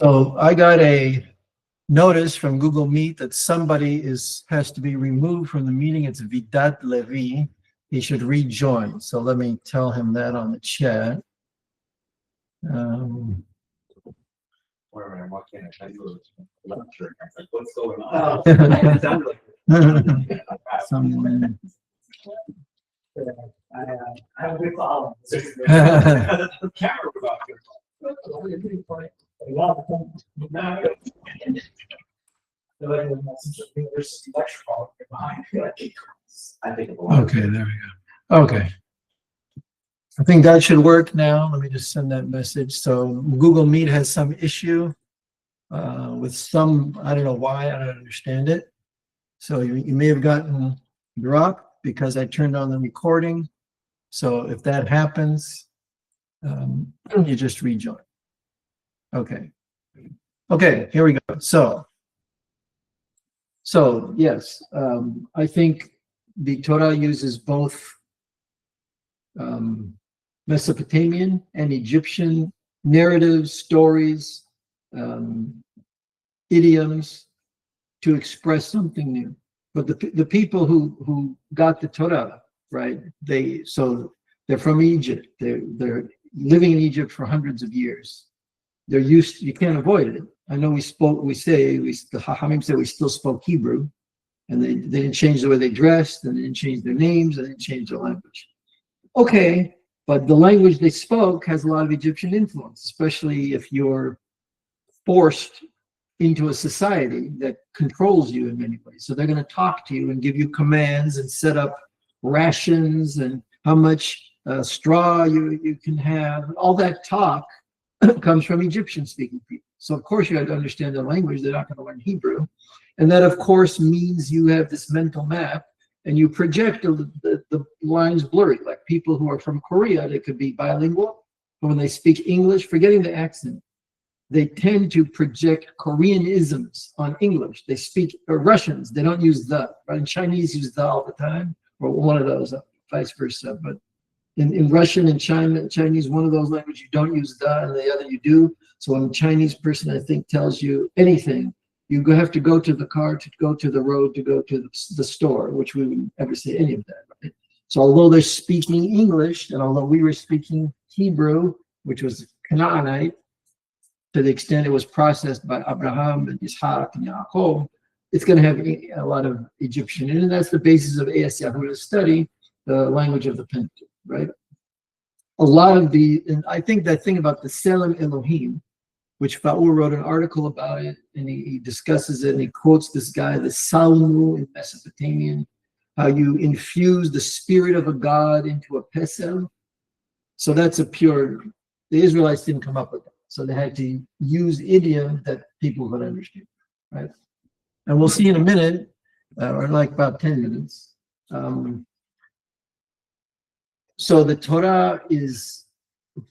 So I got a notice from Google Meet that somebody has to be removed from the meeting. It's Vidat Levi. He should rejoin. So let me tell him that on the chat. Where I'm walking, I do a lecture. I'm like, what's going on? Someone. I have a big problem. The camera was off. Okay, there we go. Okay. I think that should work now. Let me just send that message. So Google Meet has some issue with some, I don't know why, I don't understand it. So you may have gotten dropped because I turned on the recording. So if that happens, you just rejoin. Okay. Okay, here we go. So yes, I think the Torah uses both Mesopotamian and Egyptian narratives, stories, idioms to express something new. But the people who got the Torah, right? They're from Egypt. They're living in Egypt for hundreds of years. They're used to, you can't avoid it. I know the Chachamim say we still spoke Hebrew, and they didn't change the way they dressed, and they didn't change their names, and they didn't change their language. Okay, but the language they spoke has a lot of Egyptian influence, especially if you're forced into a society that controls you in many ways. So they're going to talk to you and give you commands and set up rations and how much straw you can have. All that talk comes from Egyptian-speaking people. So of course you have to understand their language. They're not going to learn Hebrew. And that of course means you have this mental map and you project the lines blurry. Like people who are from Korea, they could be bilingual, but when they speak English, forgetting the accent, they tend to project Koreanisms on English. They speak Russians, they don't use the, right? And Chinese use the all the time, or one of those, vice versa. But in Russian and Chinese, one of those languages you don't use the, and the other you do. So when a Chinese person, I think, tells you anything, you have to go to the car, to go to the road, to go to the store, which we wouldn't ever say any of that, right? So although they're speaking English, and although we were speaking Hebrew, which was Canaanite, to the extent it was processed by Abraham and Ishaq and Yaakov, it's going to have a lot of Egyptian in it. And that's the basis of A.S. Yahuda's study, the language of the Pentateuch, right? A lot of and I think that thing about the Selem Elohim, which Faur wrote an article about it, and he discusses it, and he quotes this guy, the Salmu in Mesopotamian, how you infuse the spirit of a god into a pesel. So that's the Israelites didn't come up with that. So they had to use idiom that people could understand, right? And we'll see in a minute, or like about 10 minutes. So the Torah is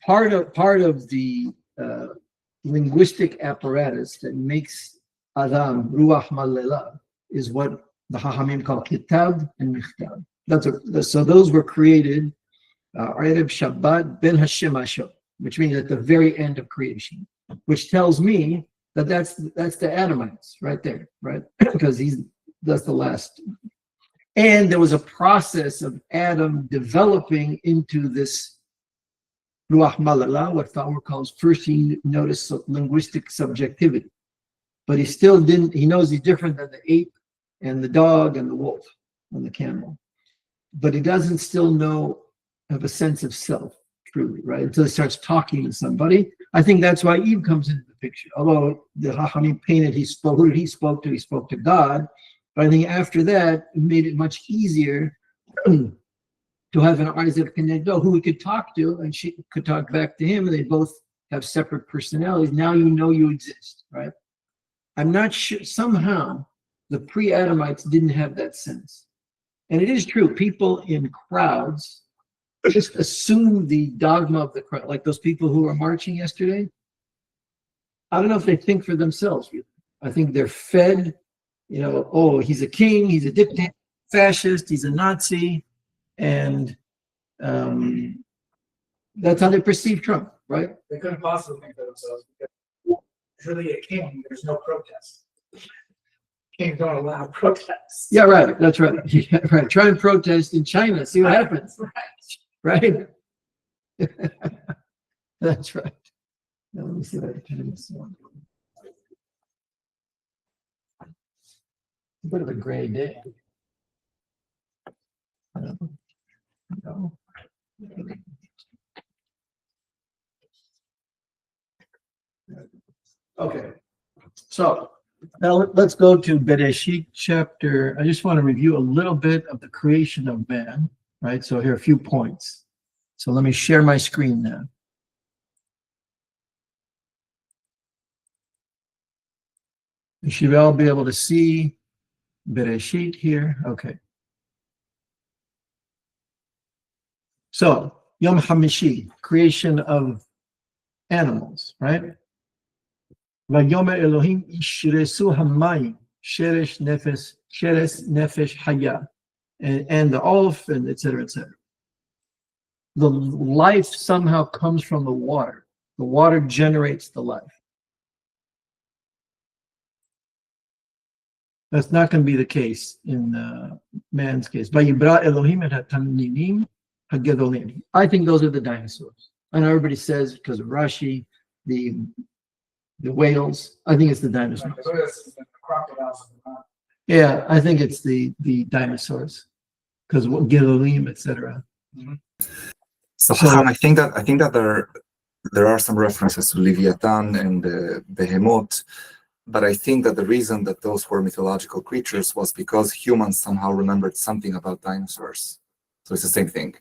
part of the linguistic apparatus that makes Adam, Ruach Malela, is what the Chachamim call Kitab and Michtab. So those were created Erev Shabbat Ben Hashem Ashot, which means at the very end of creation, which tells me that that's the Adamites right there, right? Because that's the last. And there was a process of Adam developing into this Ruach Malala, what Faur calls, first he noticed linguistic subjectivity, but he still didn't, he knows he's different than the ape and the dog and the wolf and the camel, but he doesn't still have a sense of self. Truly, right? Until he starts talking to somebody. I think that's why Eve comes into the picture. Although the Chachamim painted, who did he spoke to? He spoke to God. But I think after that, it made it much easier to have an Isaac Kenegdo who he could talk to, and she could talk back to him, and they both have separate personalities. Now you know you exist, right? I'm not sure, somehow the Pre-Adamites didn't have that sense. And it is true, people in crowds just assume the dogma of the crowd, like those people who were marching yesterday. I don't know if they think for themselves. Really. I think they're fed, oh, he's a king, he's a dictator, fascist, he's a Nazi, and that's how they perceive Trump, right? They couldn't possibly think for themselves because really a king, there's no protest. Kings don't allow protests. Yeah, right. That's right. Yeah, right. Try and protest in China. See what happens. Right. That's right. Now, let me see what I can do. A bit of a gray day. No. Okay. So now let's go to Bereshith chapter. I just want to review a little bit of the creation of man, right? So here are a few points. So let me share my screen now. You should all be able to see Bereshith here. Okay. So Yom Hamishi, creation of animals, right? Vayomer Elohim ishresu hamayim sheresh nefesh haya, and the Aleph, and etc. etc. The life somehow comes from the water. The water generates the life. That's not going to be the case in man's case. Vayibra Elohim et hataninim hagedolim. I think those are the dinosaurs. I know everybody says because of Rashi, the whales. I think it's the dinosaurs. Yeah, I think it's the dinosaurs because Gedolim, etc. So I think that there are some references to Leviathan and Behemoth, but I think that the reason that those were mythological creatures was because humans somehow remembered something about dinosaurs. So it's the same thing.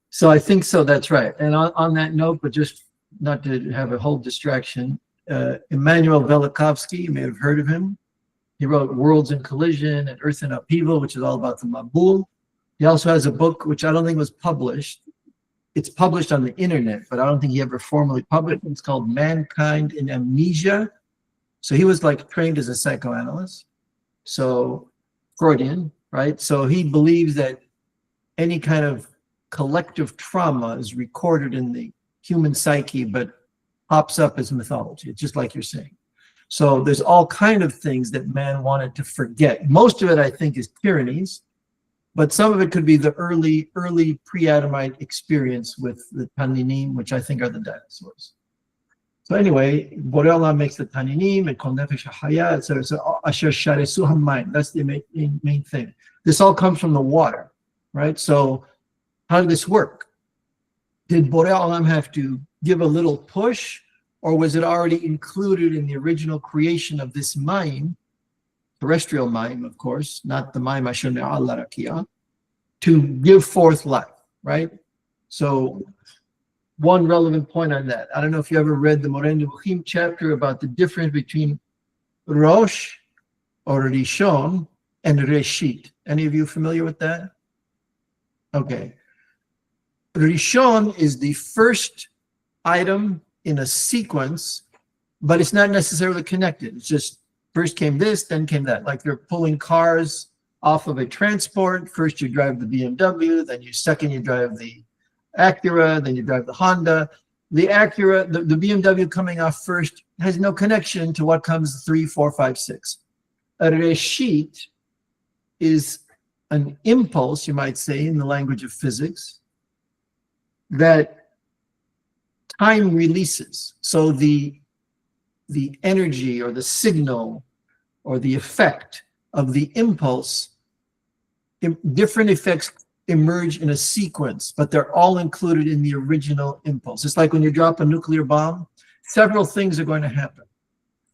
So I think so. That's right. And on that note, but just not to have a whole distraction, Immanuel Velikovsky, you may have heard of him. He wrote Worlds in Collision and Earth in Upheaval, which is all about the Mabul. He also has a book, which I don't think was published. It's published on the internet, but I don't think he ever formally published it. It's called Mankind in Amnesia. So he was like trained as a psychoanalyst. So Freudian, right? So he believes that any kind of collective trauma is recorded in the human psyche, but pops up as mythology. It's just like you're saying. So there's all kind of things that man wanted to forget. Most of it, I think, is tyrannies, but some of it could be the early pre-Adamite experience with the Taninim, which I think are the dinosaurs. So anyway, Borei makes the Taninim and Kol Nefesh Haya, etc. So Asher Sharesu Hamayim. That's the main thing. This all comes from the water, right? So how did this work? Did Borei Olam have to give a little push, or was it already included in the original creation of this mayim, terrestrial mayim, of course, not the mayim asher ne'al larakia, to give forth life, right? So one relevant point on that. I don't know if you ever read the Moreh Nevuchim chapter about the difference between Rosh or Rishon and Reshit. Any of you familiar with that? Okay. Rishon is the first item in a sequence, but it's not necessarily connected. It's just first came this, then came that. Like they're pulling cars off of a transport. First you drive the BMW, then second you drive the Acura, then you drive the Honda. The Acura, the BMW coming off first has no connection to what comes 3, 4, 5, 6. A reshit is an impulse, you might say, in the language of physics, that time releases. So the energy or the signal or the effect of the impulse, different effects emerge in a sequence, but they're all included in the original impulse. It's like when you drop a nuclear bomb, several things are going to happen.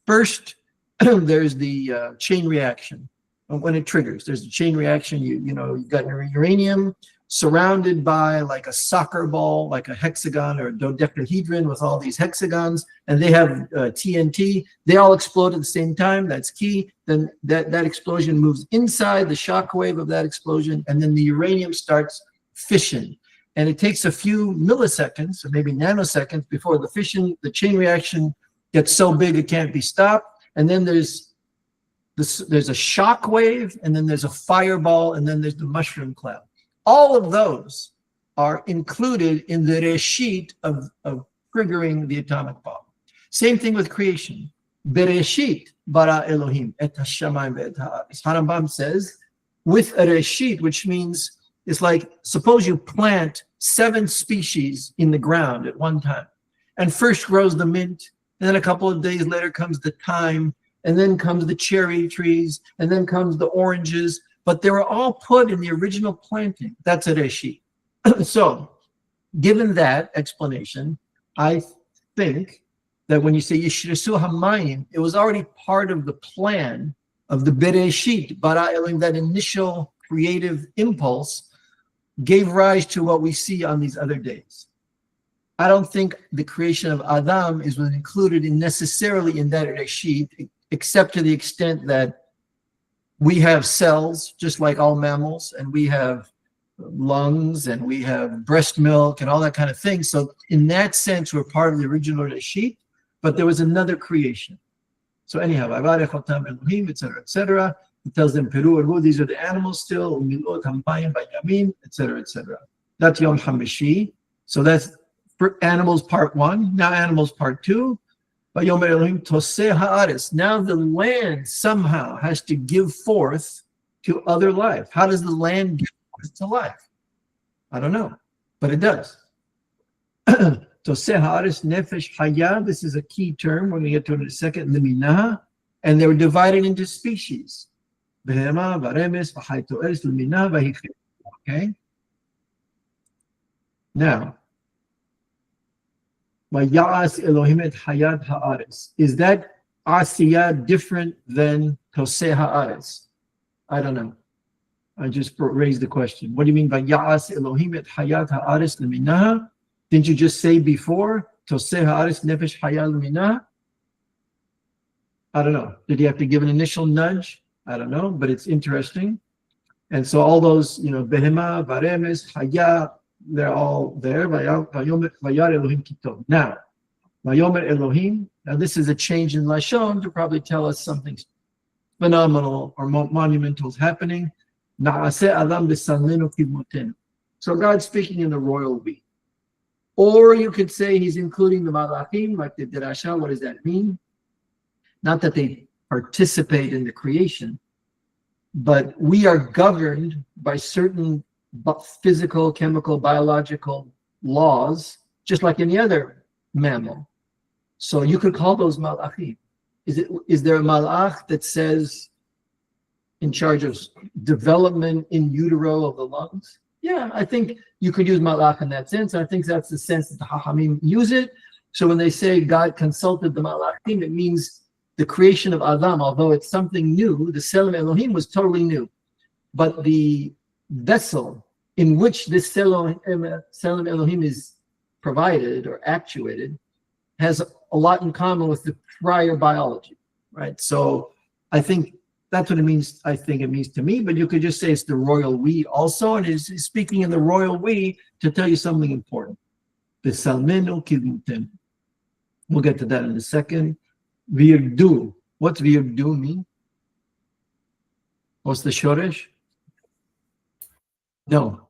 First, there's the chain reaction. When it triggers, there's a chain reaction. You've got uranium surrounded by like a soccer ball, like a hexagon or a dodecahedron with all these hexagons, and they have TNT. They all explode at the same time. That's key. Then that explosion moves inside the shock wave of that explosion, and then the uranium starts fission. And it takes a few milliseconds or maybe nanoseconds before the chain reaction gets so big it can't be stopped. And then there's a shock wave, and then there's a fireball, and then there's the mushroom cloud. All of those are included in the reshit of triggering the atomic bomb. Same thing with creation. Bereshith bara Elohim et hashamayim ve'et ha'aretz. Harambam says, with a reshit, which means it's like, suppose you plant 7 species in the ground at one time, and first grows the mint, and then a couple of days later comes the thyme, and then comes the cherry trees, and then comes the oranges, but they were all put in the original planting. That's a reshit. So, given that explanation, I think that when you say Yishresu Hamayim, it was already part of the plan of the Bereshit, bara Elohim, that initial creative impulse gave rise to what we see on these other days. I don't think the creation of Adam was included necessarily in that Reshit, except to the extent that we have cells, just like all mammals, and we have lungs, and we have breast milk, and all that kind of thing. So in that sense, we're part of the original Reshit, but there was another creation. So anyhow, Elohim, etc., etc. It tells them, Peru, Erhu, these are the animals still, Umilot, Hamayim, Bayamin, etc., etc. That's Yom Hamishi. So that's for animals part 1. Now animals part 2. Vayomer Elohim toseh ha'aretz. Now the land somehow has to give forth to other life. How does the land give forth to life? I don't know, but it does. Toseh ha'aretz nefesh hayah. This is a key term. We're going to get to it in a second. Leminah, and they were divided into species. Behema, varemes, v'chayto'eres, leminah, v'hicheh. Okay. Now, Vaya'as Elohim et hayat ha'aretz. Is that asiyah different than toseh ha'aretz? I don't know. I just raised the question. What do you mean by Vaya'as Elohim et hayat ha'aretz leminah? Didn't you just say before toseh ha'aretz nefesh hayah leminah? I don't know. Did he have to give an initial nudge? I don't know, but it's interesting. And so all those, behema, varemes, hayah, they're all there. Vayar Elohim kitov. Now, Vayomer Elohim. Now this is a change in Lashon to probably tell us something phenomenal or monumental is happening. Na'aseh Adam b'sanlenu kidmotenu. So God's speaking in the royal we. Or you could say he's including the malachim, like the Dirasha. What does that mean? Not that they participate in the creation, but we are governed by certain physical, chemical, biological laws, just like any other mammal. So you could call those malachim. Is there a malach that says in charge of development in utero of the lungs? Yeah, I think you could use malach in that sense. I think that's the sense that the Hachamim use it. So when they say God consulted the malachim, it means the creation of Adam, although it's something new, the Selem Elohim was totally new. But the vessel in which this Selem Elohim is provided or actuated has a lot in common with the prior biology, right? So I think that's what it means. I think it means to me, but you could just say it's the royal we also, and it's speaking in the royal we to tell you something important. We'll get to that in a second. Virdu. What's virdu mean? What's the shoresh? No.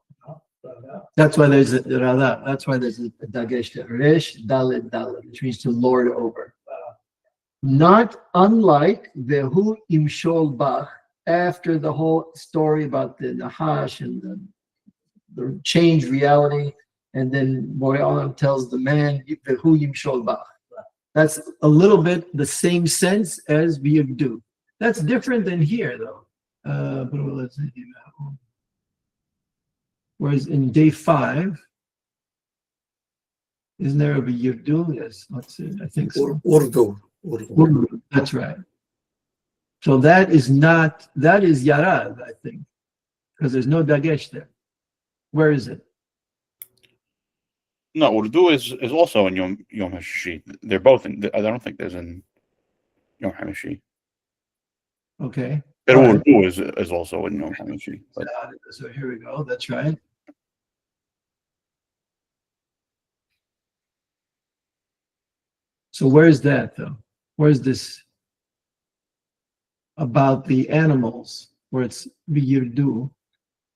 That's why there's a rada. That's why there's a dagesh. Resh dalet dalet, which means to lord over. Not unlike the hu imshol bach, after the whole story about the Nahash and the changed reality, and then Boreolam tells the man the hu imshol bach. That's a little bit the same sense as v'yivdu. That's different than here, though. Whereas in day 5, isn't there a v'yivdu? Yes, let's see. I think so. Urdu. That's right. So that is yarad, I think, because there's no dagesh there. Where is it? No, Urdu is also in Yom HaShishi. They're both in. I don't think there's in Yom HaShishi. Okay. But All right. Urdu is also in Yom HaShishi. But So here we go. That's right. So where's that though? Where's this about the animals? Where it's v'yirdu,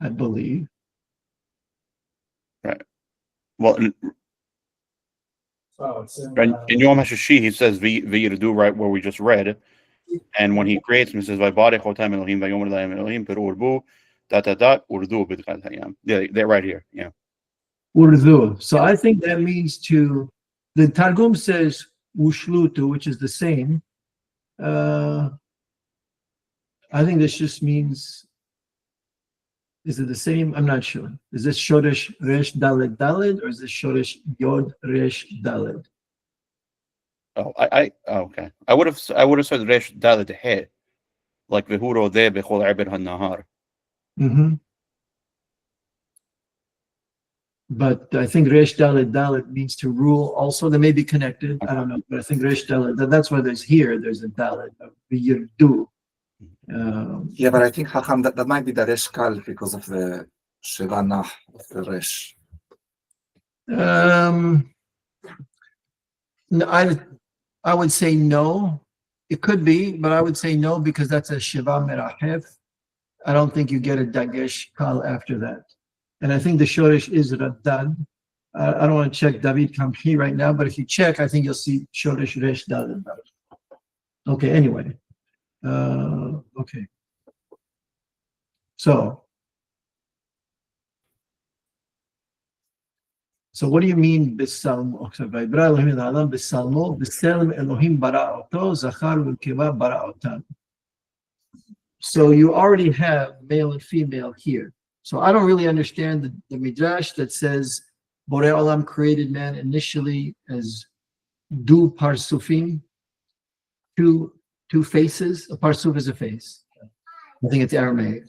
I believe. right. Well, Oh, it's in, In Yom HaShishi, he says V'yirdu, right where we just read. And when he creates him, he says Vaybarech otam Elohim vayomer lahem Elohim perurbu urdu b'dchat hayam. Yeah, they're right here. Yeah. Urdu. So I think that means to, the Targum says ushlutu, which is the same. I think this just means, is it the same? I'm not sure. Is this Shoresh Resh Dalet Dalet, or is this Shoresh Yod Resh Dalet? Oh, okay. I would have said Resh Dalet He, like Vehuro De Bechol Eber HaNahar. But I think Resh Dalet Dalet means to rule also. They may be connected. I don't know. But I think Resh Dalet, that's why there's a Dalet of Yirdu. Yeah, but I think Hacham, that might be the Resh Kal because of the Sheva Nah of the Resh. No, I would say no. It could be, but I would say no because that's a Shiva Merahef. I don't think you get a Dagesh Kal after that. And I think the Shoresh is Raddad. I don't want to check David Kamhi right now, but if you check, I think you'll see Shoresh Resh Dad. Okay, anyway. Okay. So what do you mean Bisalmo? Selem Elohim bara'oto, Zachar v'keva bara'otan. So you already have male and female here. So I don't really understand the Midrash that says Borei Olam created man initially as du parsufim, two faces. A parsuf is a face. I think it's Aramaic.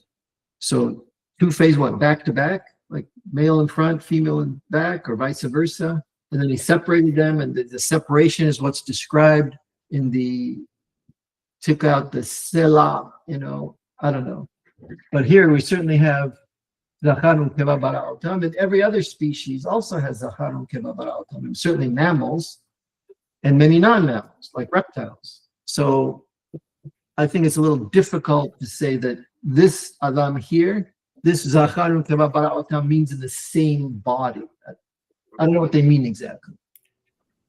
So two faces, what, back to back? Like male in front, female in back, or vice versa. And then he separated them, and the separation is what's described in took out the Selem, I don't know. But here we certainly have Zacharun Keva Bara'otam, and every other species also has Zacharun Keva Bara'otam, certainly mammals, and many non-mammals, like reptiles. So I think it's a little difficult to say that this Adam here, this Zacharun Keva Bara'otam means in the same body. I don't know what they mean exactly.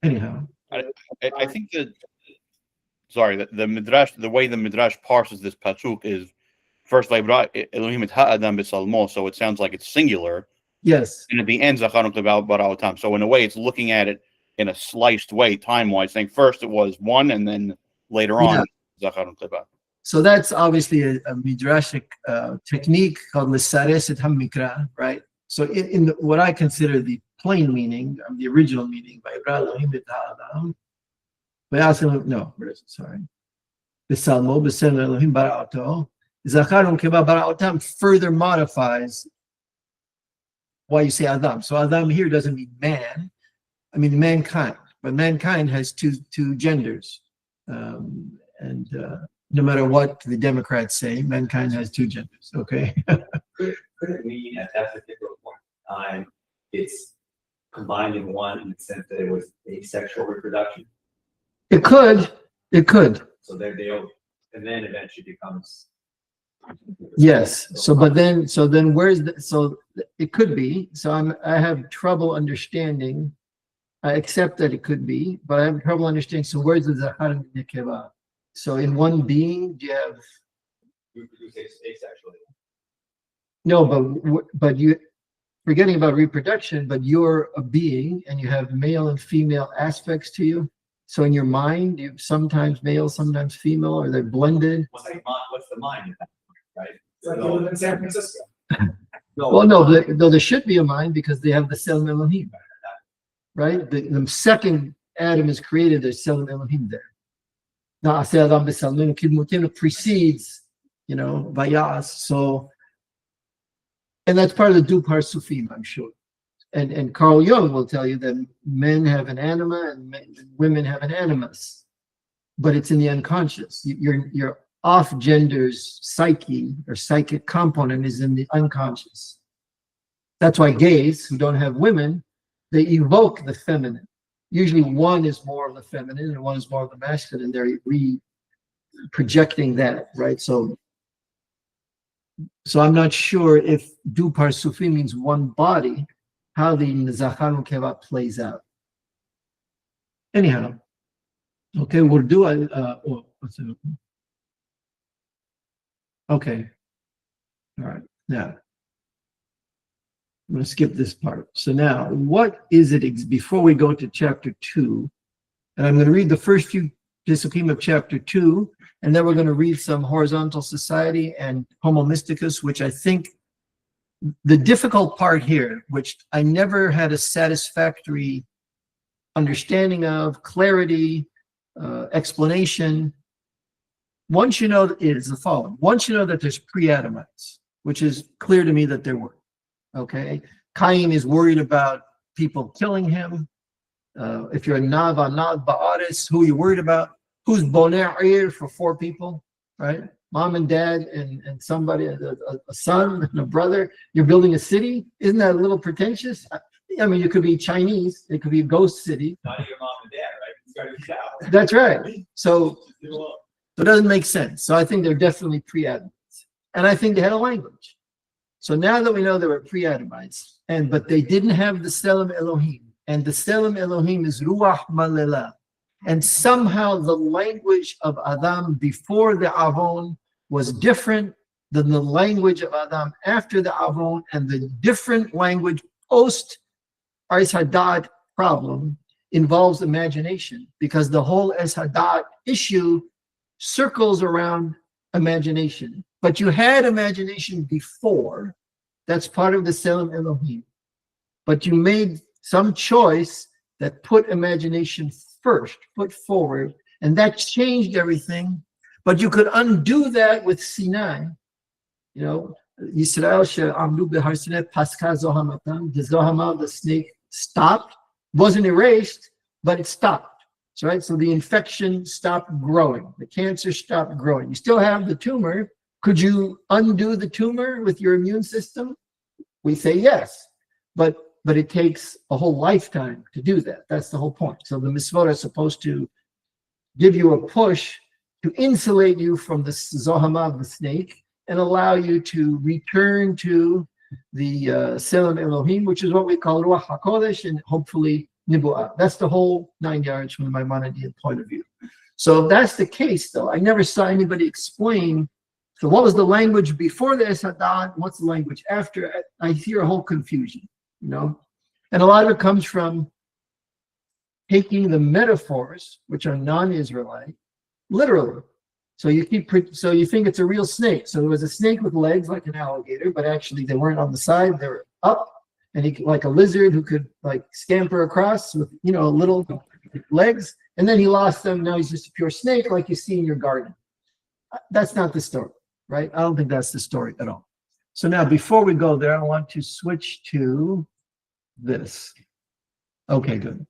Anyhow. I think that, the Midrash, the way the Midrash parses this pasuk is first Elohim et ha'adam b'salmo, so it sounds like it's singular. Yes. And at the end, Zacharun Keva Bara'otam. So in a way, it's looking at it in a sliced way, time-wise, saying first it was one, and then later on, Zacharun Keva. So that's obviously a midrashic technique called Lisares et Hamikra, right? So in what I consider the plain meaning, the original meaning, by Elohim et ha'adam, sorry. B'salmo, b'selem Elohim bara'oto. Zacharun Keva Bara'otam further modifies why you say Adam. So Adam here doesn't mean man. I mean mankind. But mankind has two genders. No matter what the Democrats say, mankind has two genders, okay? Could it mean at that particular point in time, it's combined in one in the sense that it was asexual reproduction? It could. So and then eventually becomes. Yes. So then where's it could be. So I have trouble understanding. I accept that it could be, but I have trouble understanding. So where's the Zachar and Nekeva? So in one being, do you have? Reproduce asexually. No, but you forgetting about reproduction, but you're a being and you have male and female aspects to you. So in your mind, you sometimes male, sometimes female, or they're blended. What's the mind? Right. It's like you live in San Francisco. Well, no, there should be a mind because they have the Selem Elohim, right? The second Adam is created, there's Selem Elohim there. Now, Adam b'Salmim Kidmutim precedes, Vayas. So, and that's part of the Du Parsufim, I'm sure. And Carl Jung will tell you that men have an anima and women have an animus, but it's in the unconscious. Your off-gender's psyche or psychic component is in the unconscious. That's why gays who don't have women, they evoke the feminine. Usually one is more of the feminine and one is more of the masculine, and they're projecting that, right? So I'm not sure if Du Parsufim means one body, how the Zacharun Keva plays out. Anyhow, okay, we'll do what's it? Okay. All right. Now, I'm going to skip this part. So now, what is it before we go to chapter 2? And I'm going to read the first few Pesukim of chapter 2, and then we're going to read some horizontal society and Homo Mysticus, which I think the difficult part here, which I never had a satisfactory understanding of, clarity, explanation. Once you know, is the following. Once you know that there's pre-Adamites, which is clear to me that there were. Okay, Cain is worried about people killing him. If you're a Nav Ba'aris, who are you worried about? Who's Bona'ir for 4 people, right? Mom and dad and somebody, a son and a brother. You're building a city. Isn't that a little pretentious? I mean, it could be Chinese. It could be a ghost city. Not your mom and dad, right? It's gotta be cow. That's right. So it doesn't make sense. So I think they're definitely pre-Adamites. And I think they had a language. So now that we know they were pre-Adamites, but they didn't have the Selem Elohim. And the Selem Elohim is Ruach Malela. And somehow the language of Adam before the Avon was different than the language of Adam after the Avon, and the different language post haDaath problem involves imagination, because the whole haDaath issue circles around imagination. But you had imagination before. That's part of the Selem Elohim. But you made some choice that put imagination first, put forward, and that changed everything. But you could undo that with Sinai. You know, Yisrael she'amdu b'har Sinai paska zohamatam. The zohama, the snake, stopped. Wasn't erased, but it stopped. Right? So the infection stopped growing. The cancer stopped growing. You still have the tumor. Could you undo the tumor with your immune system? We say yes, but it takes a whole lifetime to do that. That's the whole point. So the mitzvot are supposed to give you a push to insulate you from the zohama of the snake and allow you to return to the Selem Elohim, which is what we call Ruach HaKodesh, and hopefully Nibu'ah. That's the whole 9 yards from the Maimonidean point of view. So if that's the case, though, I never saw anybody explain, so what was the language before the haDaath? What's the language after? I hear a whole confusion, you know? And a lot of it comes from taking the metaphors, which are non-Israelite, literally. So you think it's a real snake. So there was a snake with legs like an alligator, but actually they weren't on the side, they were up. And he, like a lizard who could like scamper across with, you know, little legs, and then he lost them. Now he's just a pure snake like you see in your garden. That's not the story, right? I don't think that's the story at all. So now before we go there, I want to switch to this. Okay, good.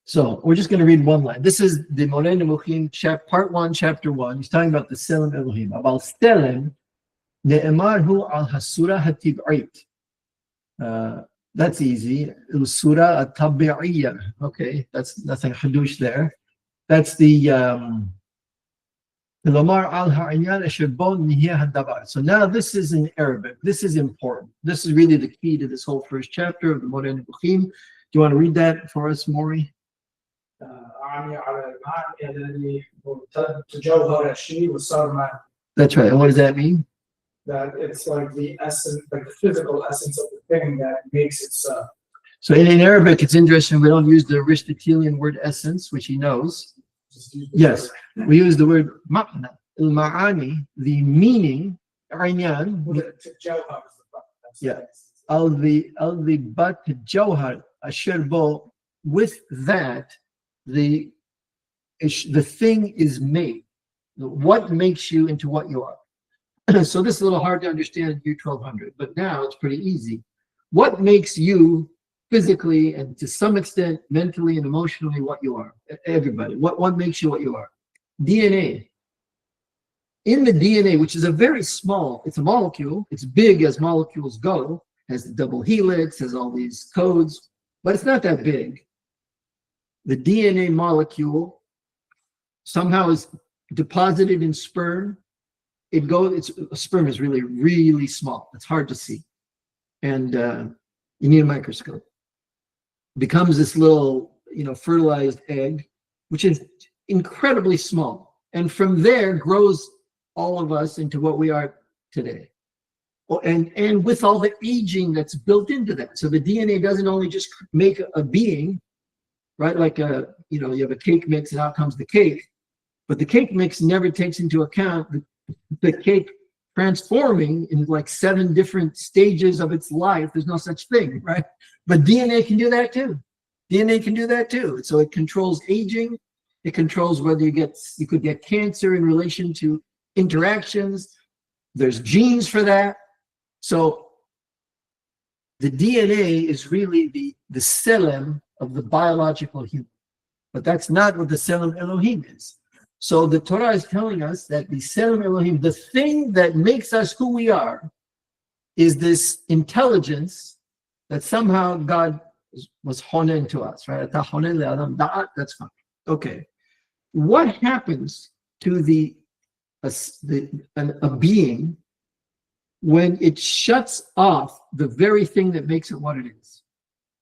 So we're just going to read one line. This is the Moreh Nemuchim, part 1, chapter 1. He's talking about the Selem Elohim. About Selem, ne'emar hu al hasura hatib'ait. That's easy. Surah at-tabi'iyya. Okay, that's nothing hadush there. That's the Lomar al-ha'inyan asherbon nihya hadabar. So now this is in Arabic. This is important. This is really the key to this whole first chapter of the Moreh Nemuchim. Do you want to read that for us, Maury? That's right. And what does that mean? That it's like the essence, like the physical essence of the thing that makes it so. So in Arabic, it's interesting. We don't use the Aristotelian word essence, which he knows. Yes, we use the word ma'na, il-ma'ani, the meaning, aynyan. Yeah, al-bat jawhar asherbo. With that, the thing is made. What makes you into what you are? So this is a little hard to understand in year 1200, but now it's pretty easy. What makes you physically and to some extent mentally and emotionally what you are? Everybody. What makes you what you are? DNA. In the DNA, which is a very small, it's a molecule, it's big as molecules go, has the double helix, has all these codes, but it's not that big. The DNA molecule somehow is deposited in sperm. Sperm is really, really small. It's hard to see. And you need a microscope. It becomes this little fertilized egg, which is incredibly small. And from there grows all of us into what we are today. And with all the aging that's built into that. So the DNA doesn't only just make a being, right? Like you have a cake mix and out comes the cake. But the cake mix never takes into account the cake transforming in like 7 different stages of its life. There's no such thing, right? But DNA can do that too. DNA can do that too. So it controls aging. It controls whether you could get cancer in relation to interactions. There's genes for that. So the DNA is really the Selem of the biological human. But that's not what the Selem Elohim is. So the Torah is telling us that the Selem Elohim, the thing that makes us who we are, is this intelligence that somehow God was honen to us, right? That's fine. Okay. What happens to a being when it shuts off the very thing that makes it what it is?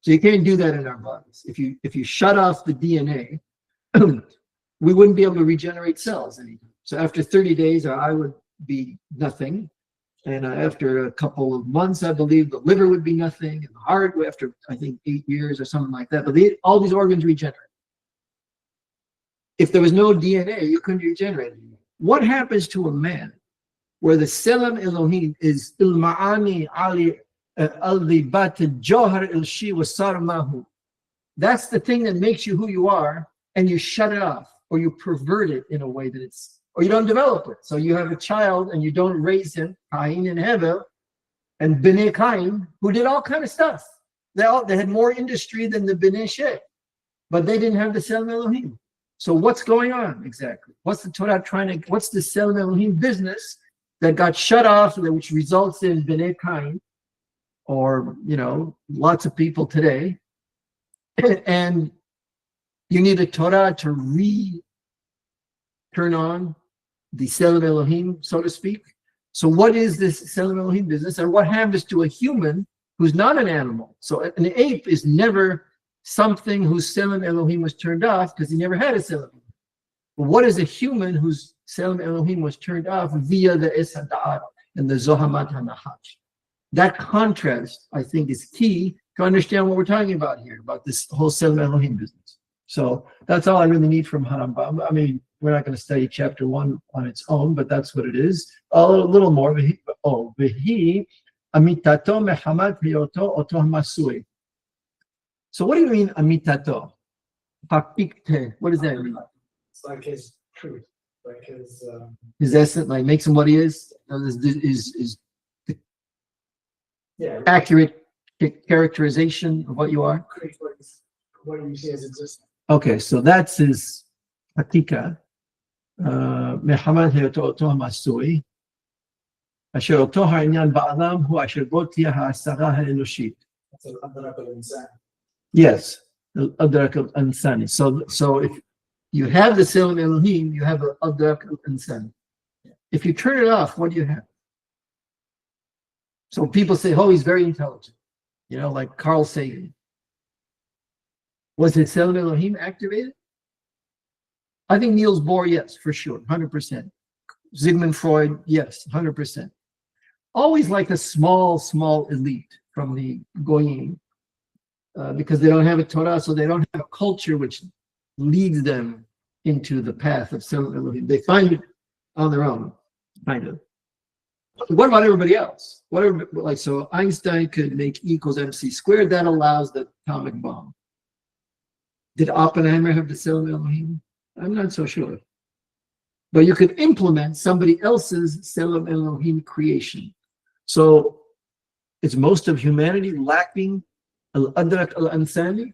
So you can't do that in our bodies. If you shut off the DNA, we wouldn't be able to regenerate cells anymore. So after 30 days, our eye would be nothing. And after a couple of months, I believe, the liver would be nothing. And the heart, after, I think, 8 years or something like that. But all these organs regenerate. If there was no DNA, you couldn't regenerate anymore. What happens to a man where the Selem Elohim is il-ma'ani ali al-libat al-johar il-shi wa-sar mahu? That's the thing that makes you who you are, and you shut it off, or you pervert it in a way that or you don't develop it. So you have a child and you don't raise him, Cain and Hevel, and Bnei Cain, who did all kind of stuff. They had more industry than the Bnei Sheh, but they didn't have the Selem Elohim. So what's going on exactly? What's the Torah what's the Selem Elohim business that got shut off, which results in Bnei Cain, or, lots of people today, and you need a Torah to turn on the Selem Elohim, so to speak. So what is this Selem Elohim business, and what happens to a human who's not an animal? So an ape is never something whose Selem Elohim was turned off because he never had a Selem. But what is a human whose Selem Elohim was turned off via the haDaath and the Zohamat HaNahach? That contrast, I think, is key to understand what we're talking about here, about this whole Selem Elohim business. So that's all I really need from Harambam. I mean, we're not going to study chapter 1 on its own, but that's what it is. A little more. Vehi amitato mehamat hiyoto oto masui. So what do you mean amitato? Hakikte. What does that mean? It's like his truth, like his essence, like makes him what he is. Is accurate characterization of what you are. What you see as existing. Okay, so that's his hakika. Mehamat hiyoto oto masui. Asher oto ha'inyan ba'alam hu asher bo tiyeh ha'asara ha'eloshit. That's an haDaath al-insan. Yes, haDaath al-insani. So if you have the Selem Elohim, you have haDaath al-insani. If you turn it off, what do you have? So people say, oh, he's very intelligent. Like Carl Sagan. Was his Selem Elohim activated? I think Niels Bohr, yes, for sure, 100%. Sigmund Freud, yes, 100%. Always like a small elite from the Goyim, because they don't have a Torah, so they don't have a culture which leads them into the path of Selem Elohim. They find it on their own, kind of. What about everybody else? So Einstein could make E equals MC squared. That allows the atomic bomb. Did Oppenheimer have the Selem Elohim? I'm not so sure. But you could implement somebody else's Selem Elohim creation. So is most of humanity lacking al-adrak al-ansani?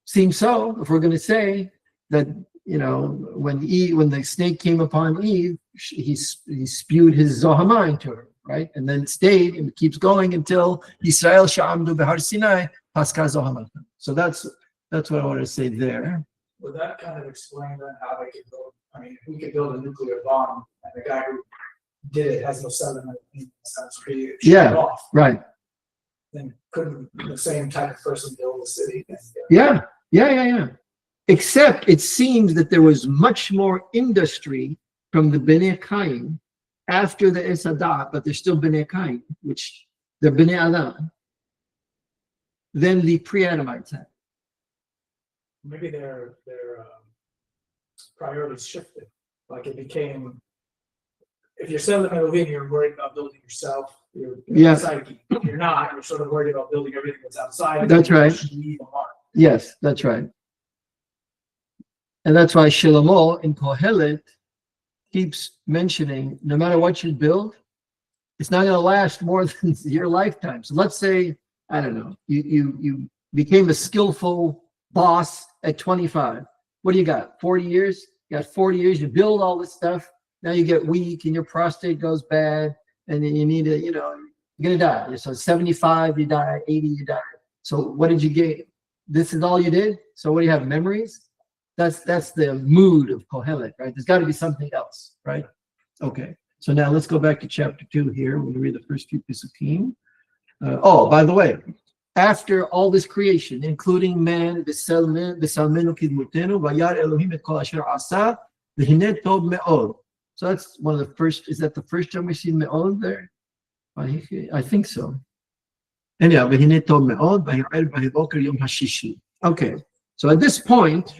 Seems so. If we're going to say that, when the snake came upon Eve, he spewed his Zohama into her, right? And then stayed and keeps going until Yisrael sha'amdu behar Sinai paska Zohama. So that's what I wanted to say there. Would that kind of explain then how they could build? I mean, if we could build a nuclear bomb, and the guy who did it has no Selem Elohim, sounds pretty off. Right. Then couldn't the same type of person build a city? Yeah. Yeah. Except it seems that there was much more industry from the Bnei Cain after the Es haDaath, but they're still Bnei Cain, which they're Bnei Adam, than the Pre-Adamites had. Maybe their priorities shifted. Like it became, if you're Selem Elohim, you're worried about building yourself. You're psyche. If you're not, you're sort of worried about building everything that's outside. That's right. Yes, that's right. And that's why Shlomo in Kohelet keeps mentioning, no matter what you build, it's not going to last more than your lifetime. So let's say, I don't know, you became a skillful boss at 25. What do you got? 40 years? You got 40 years, you build all this stuff. Now you get weak and your prostate goes bad and then you need to, you're going to die. So 75, you die, 80, you die. So what did you get? This is all you did? So what do you have, memories? That's the mood of Kohelet, right? There's got to be something else, right? Okay. So now let's go back to chapter 2 here. We're going to read the first few Pesukim. By the way, after all this creation, including man, Selem Kidmutenu, Vayar Elohim et kol asher asa, v'hineh tov me'od. So that's one of the first. Is that the first time we see me'od there? I think so. Anyhow, v'hineh tov me'od, v'hi'er b'hiboker yom hashishi. Okay. So at this point,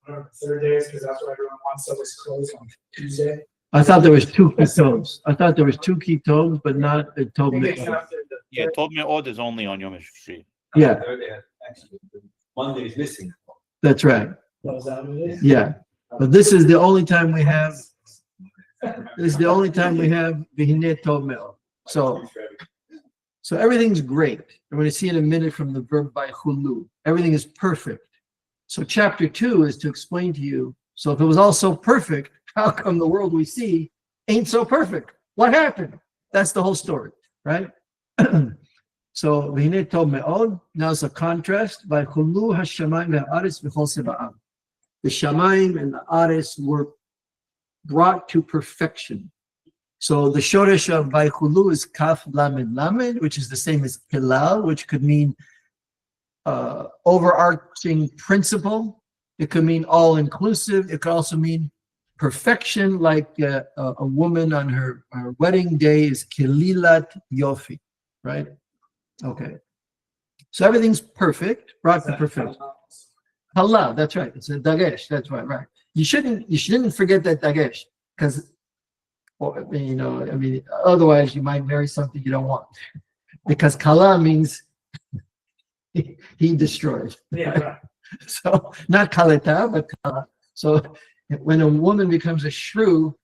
third day is because that's what everyone wants. So it's closed on Tuesday. I thought there was two ketones. I thought there was two ketones, but not a tov me'od. Yeah, Tov Me'od is only on Yom HaShishi. Yeah, Actually, one day is missing. that's right. What is that what it is? Yeah, but this is the only time we have. This is the only time we have V'hineh tov me'od. So everything's great. We're going to see in a minute from the verb by chulu. Everything is perfect. So chapter 2 is to explain to you, so if it was all so perfect, how come the world we see ain't so perfect? What happened? That's the whole story, right? So v'hineh tov me'od. Now it's a contrast by chulu hashamayim ve'aretz v'chol seba'am. The shamayim and the aretz were brought to perfection. So the shoresh of Vaychulu is kaf lamed lamed, which is the same as hilal, which could mean overarching principle. It could mean all-inclusive. It could also mean perfection, like a woman on her wedding day is kililat yofi, right? Okay. So everything's perfect, brought to perfection. Halal, that's right. It's a dagesh. That's right. You shouldn't forget that dagesh, because otherwise you might marry something you don't want, because kala means he destroyed. Yeah, right. So not kaleta, but kala. So when a woman becomes a shrew,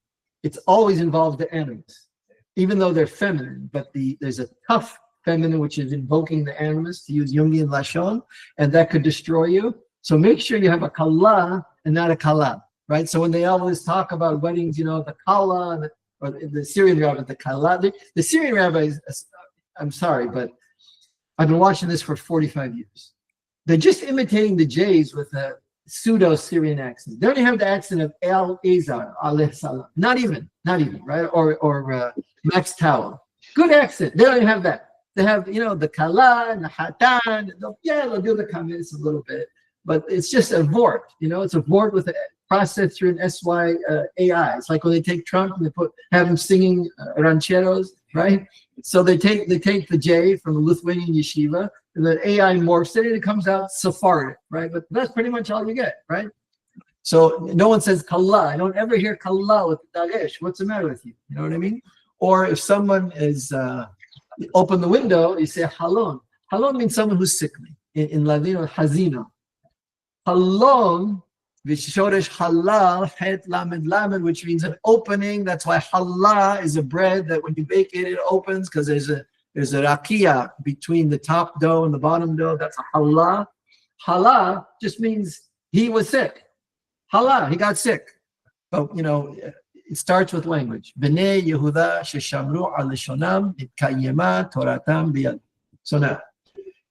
it's always involved the animus, even though they're feminine. But there's a tough feminine which is invoking the animus, to use Jungian lashon, and that could destroy you. So make sure you have a kala and not a kala, right? So when they always talk about weddings, the kala or the Syrian rabbi, the kala. The Syrian rabbis, I'm sorry, but I've been watching this for 45 years. They're just imitating the Jays with a pseudo-Syrian accent. They don't have the accent of El Azar, alayhi salam. Not even, right? Or Max Tower. Good accent. They don't even have that. They have, the kala and the hatan. They'll do the comments a little bit, but it's just a vort. It's a vort with a processed through an SYAI. It's like when they take Trump and they have him singing rancheros, right? So they take the J from the Lithuanian yeshiva, and then AI morphs it, and it comes out Sephardic, right? But that's pretty much all you get, right? So no one says kala. I don't ever hear kala with dagesh. What's the matter with you? You know what I mean? Or if someone is open the window, you say halon. Halon means someone who's sickly. In Ladino, hazino. Halon, Vishoresh halal, het lamed lamed, which means an opening. That's why halal is a bread that when you bake it, it opens, because there's a rakia between the top dough and the bottom dough. That's a halal. Halal just means he was sick. Halal, he got sick. But it starts with language. Bnei Yehuda sheshamru al leshonam itkayema toratam biyad. So now,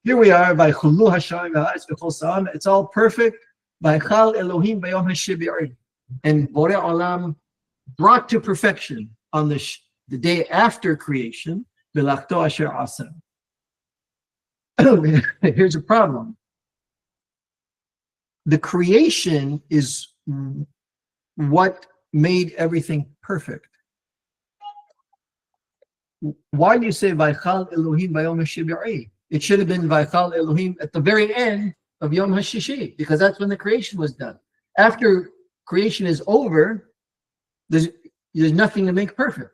here we are by chulu hashamayim ve'haaretz v'chol sa'am. It's all perfect. By chal Elohim b'yom hashibi'in, and Borei Olam brought to perfection on the day after creation. V'lachto asher asa. Here's a problem. the creation is what made everything perfect. Why do you say Vaychal Elohim Bayom HaShibi'i? It should have been Vaychal Elohim at the very end of Yom HaShishi, because that's when the creation was done. After creation is over, there's nothing to make perfect.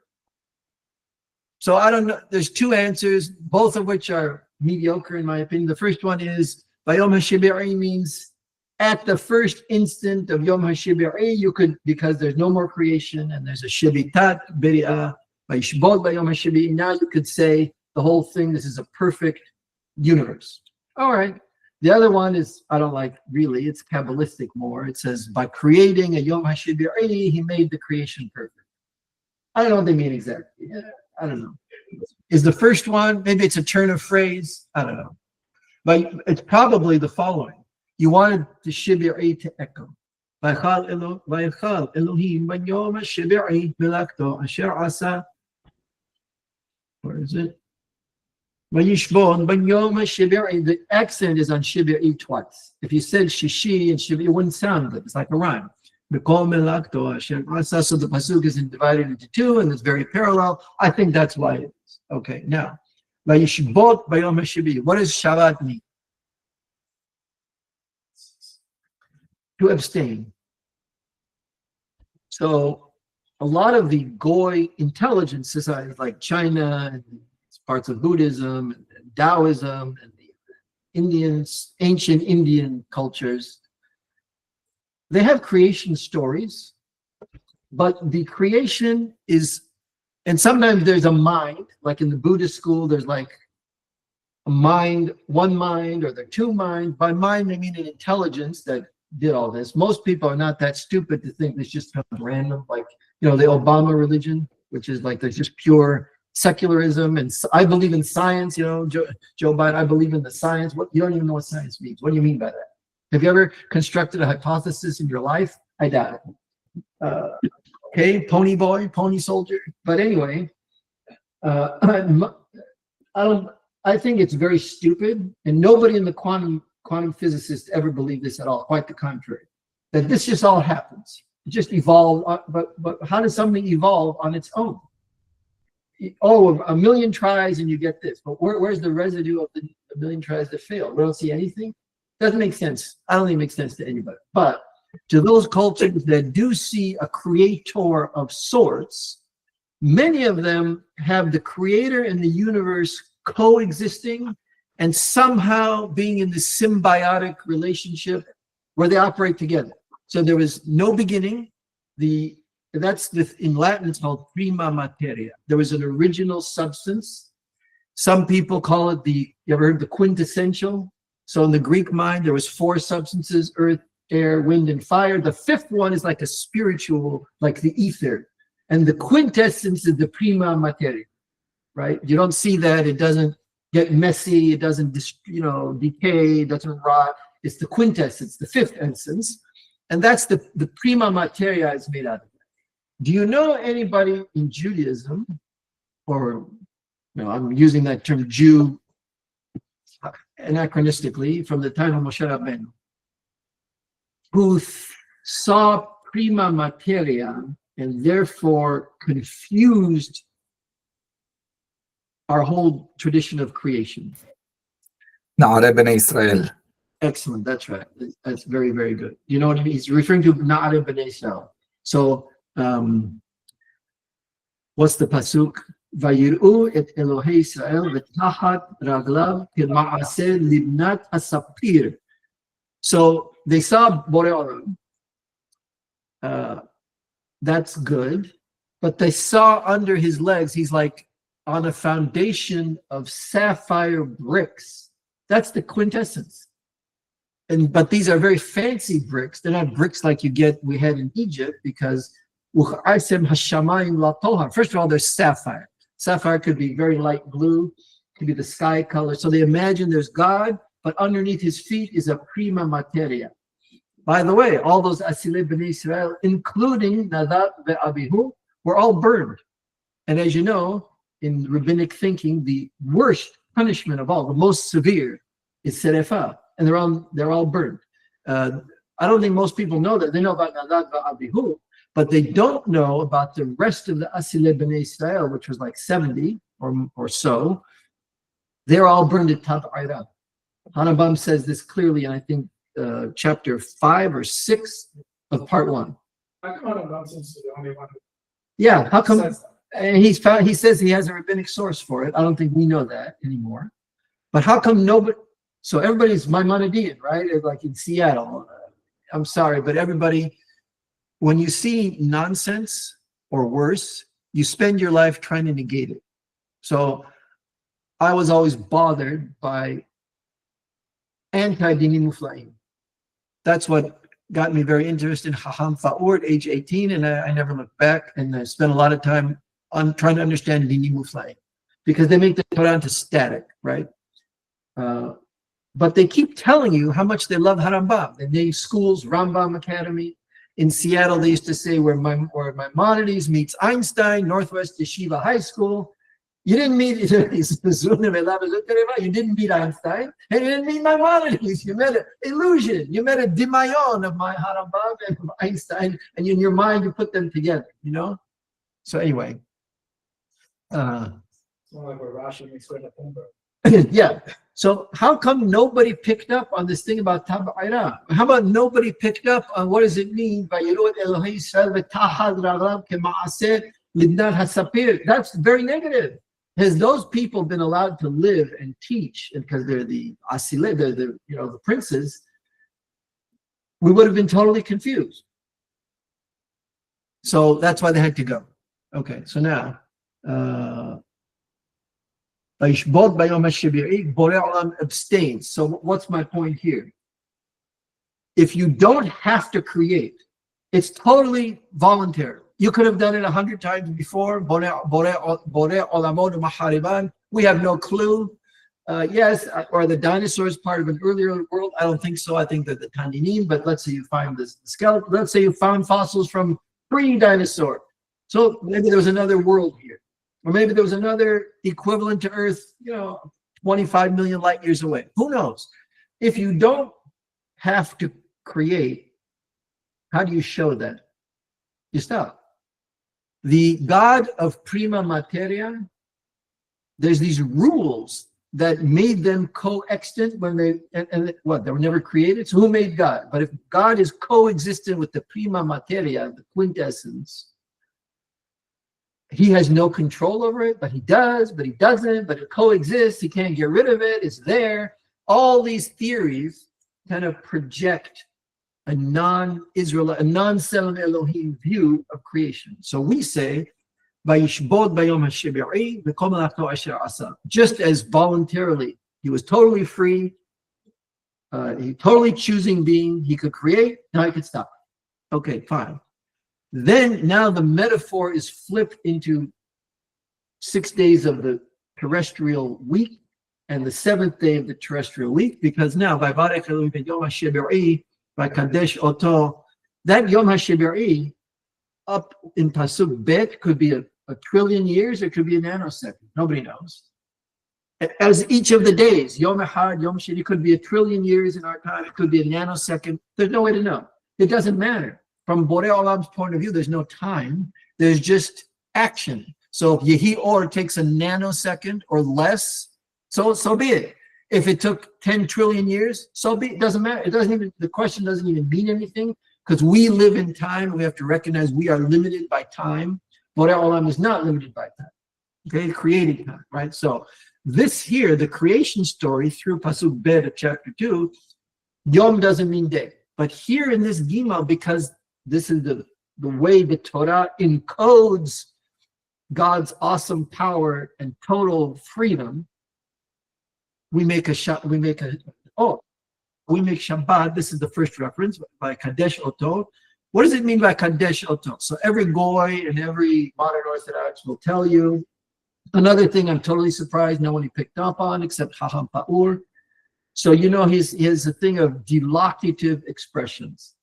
So I don't know. There's two answers, both of which are mediocre in my opinion. The first one is Bayom HaShibi'i means at the first instant of Yom HaShibi'i, you could, because there's no more creation and there's a Shibitat Beri'ah, Vayishbot Bayom HaShibi'i. Now you could say the whole thing, this is a perfect universe. All right. The other one is, I don't like really, it's Kabbalistic more. It says, by creating a Yom HaShibi'i, he made the creation perfect. I don't know what they mean exactly. I don't know. Is the first one, maybe it's a turn of phrase, I don't know. But it's probably the following. You wanted the Shibi'i to echo. Vaychal Elohim b'yom HaShibi'i milakto asher asa. Where is it? Vayishbon b'yom HaShibi'i. The accent is on Shibi'i twice. If you said Shishi and Shibi'i, it wouldn't sound good. It's like a rhyme. So the pasuk is divided into two, and it's very parallel. I think that's why it is. Okay, now, Vayishbot b'yom HaShibi'i. What does Shabbat mean? To abstain. So a lot of the Goy intelligent societies like China and parts of Buddhism and Taoism and the Indians, ancient Indian cultures, they have creation stories, but the creation is, and sometimes there's a mind, like in the Buddhist school, there's like a mind, one mind, or there are two minds. By mind, they mean an intelligence that did all this. Most people are not that stupid to think this just comes random, like, you know, the Obama religion, which is like, there's just pure secularism, and I believe in science, you know, Joe Biden, I believe in the science. What, you don't even know what science means. What do you mean by that? Have you ever constructed a hypothesis in your life? I doubt it. Okay, pony boy, pony soldier. But anyway, I think it's very stupid, and nobody in the quantum physicists ever believe this at all. Quite the contrary, that this just all happens. It just evolved. But how does something evolve on its own? Oh, a million tries and you get this. But where's the residue of the million tries that failed? We don't see anything. Doesn't make sense. I don't think it makes sense to anybody. But to those cultures that do see a creator of sorts, many of them have the creator and the universe coexisting and somehow being in this symbiotic relationship where they operate together. So there was no beginning. In Latin, it's called prima materia. There was an original substance. Some people call it you ever heard the quintessential? So in the Greek mind, there was 4 substances: earth, air, wind, and fire. The 5th one is like a spiritual, like the ether. And the quintessence is the prima materia, right? You don't see that. It doesn't get messy. It doesn't, decay. It doesn't rot. It's the quintessence, the 5th essence. And that's the prima materia is made out of that. Do you know anybody in Judaism, or, I'm using that term Jew anachronistically from the time of Moshe Rabbeinu, who saw prima materia and therefore confused our whole tradition of creation? Na'are Bnei Israel. Excellent, that's right. That's very, very good. You know what I mean? He's referring to Na'are Bnei Israel. So, what's the pasuk? Vayir'u et Elohei Israel v'tachat raglav k'ma'aseh libnat asapir. So they saw Borei Olam. That's good, but they saw under his legs, he's like on a foundation of sapphire bricks. That's the quintessence. But these are very fancy bricks. They're not bricks like we had in Egypt, because first of all, there's sapphire. Sapphire could be very light blue, could be the sky color. So they imagine there's God, but underneath his feet is a prima materia. By the way, all those Asilei Bnei Israel, including Nadav ve'Abihu, were all burned. And as you know, in rabbinic thinking, the worst punishment of all, the most severe, is serefah, and they're all burned. I don't think most people know that. They know about Nadab Abihu, but they don't know about the rest of the Asilei Bnei Israel, which was like 70 or so. They're all burned at Tab'ira. Hanabam says this clearly, and I think chapter 5 or 6 of part 1. How come Hanabam seems to be the only one who Yeah, how come? says that? And he says he has a rabbinic source for it. I don't think we know that anymore. But how come nobody? So everybody's Maimonidean, right? Like in Seattle. I'm sorry, but everybody, when you see nonsense or worse, you spend your life trying to negate it. So I was always bothered by anti-Dinim Muflaim. That's what got me very interested in Haham Fa'ur at age 18, and I never looked back, and I spent a lot of time on trying to understand Dinim Muflaim, because they make the Torah into static, right? But they keep telling you how much they love Harambam. They name schools, Rambam Academy. In Seattle, they used to say where Maimonides meets Einstein, Northwest Yeshiva High School. You didn't meet, you didn't meet Einstein, and you didn't meet Maimonides. You met an illusion. You met a dimayon of my Harambam and Einstein, and in your mind, you put them together, you know? So anyway. It's more like where Rashi meets with Thunberg. Yeah. So how come nobody picked up on this thing about Tab'ira? How about nobody picked up on what does it mean by Yirut Elohei Yisrael v'tahad ragav kema'aseh libnat hasapir? That's very negative. Has those people been allowed to live and teach, and because they're the asileh, they're the the princes, we would have been totally confused. So that's why they had to go. Okay, so now abstains. So what's my point here? If you don't have to create, it's totally voluntary. You could have done it 100 times before. We have no clue. Yes, are the dinosaurs part of an earlier world? I don't think so. I think that the Taninim, but let's say you find the skeleton. Let's say you found fossils from pre-dinosaur. So maybe there was another world here. Or maybe there was another equivalent to Earth, 25 million light years away. Who knows? If you don't have to create, how do you show that? You stop. The God of prima materia, there's these rules that made them co-extant when they were never created. So who made God? But if God is co-existent with the prima materia, the quintessence, he has no control over it, but he does, but he doesn't, but it coexists, he can't get rid of it, it's there. All these theories kind of project a non-Israelite, a non-Selem Elohim view of creation. So we say, just as voluntarily, he was totally free, he totally choosing being, he could create, now he could stop. Okay, fine. Then now the metaphor is flipped into 6 days of the terrestrial week and the 7th day of the terrestrial week, because now by Barech Elohim Yom HaShebir'i, by Kadesh Oto, that Yom HaShebir'i up in Pasuk Bet could be a trillion years, it could be a nanosecond. Nobody knows. As each of the days, Yom Echad, Yom Sheni, could be a trillion years in our time, it could be a nanosecond. There's no way to know. It doesn't matter. From Borei Olam's point of view, there's no time, there's just action. So if Yehi Or takes a nanosecond or less, so be it. If it took 10 trillion years, so be it. Doesn't matter. It doesn't even, the question doesn't even mean anything, because we live in time. We have to recognize we are limited by time. Borei Olam is not limited by time. Okay, created time, right? So this here, the creation story through Pasuk Bet of chapter 2, Yom doesn't mean day. But here in this Gimel, because this is the way the Torah encodes God's awesome power and total freedom, we make Shabbat. This is the first reference by Kadesh Oto. What does it mean by Kadesh Oto? So every Goy and every modern Orthodox will tell you. Another thing I'm totally surprised no one picked up on except Haham Pa'ur. So he has a thing of delocative expressions.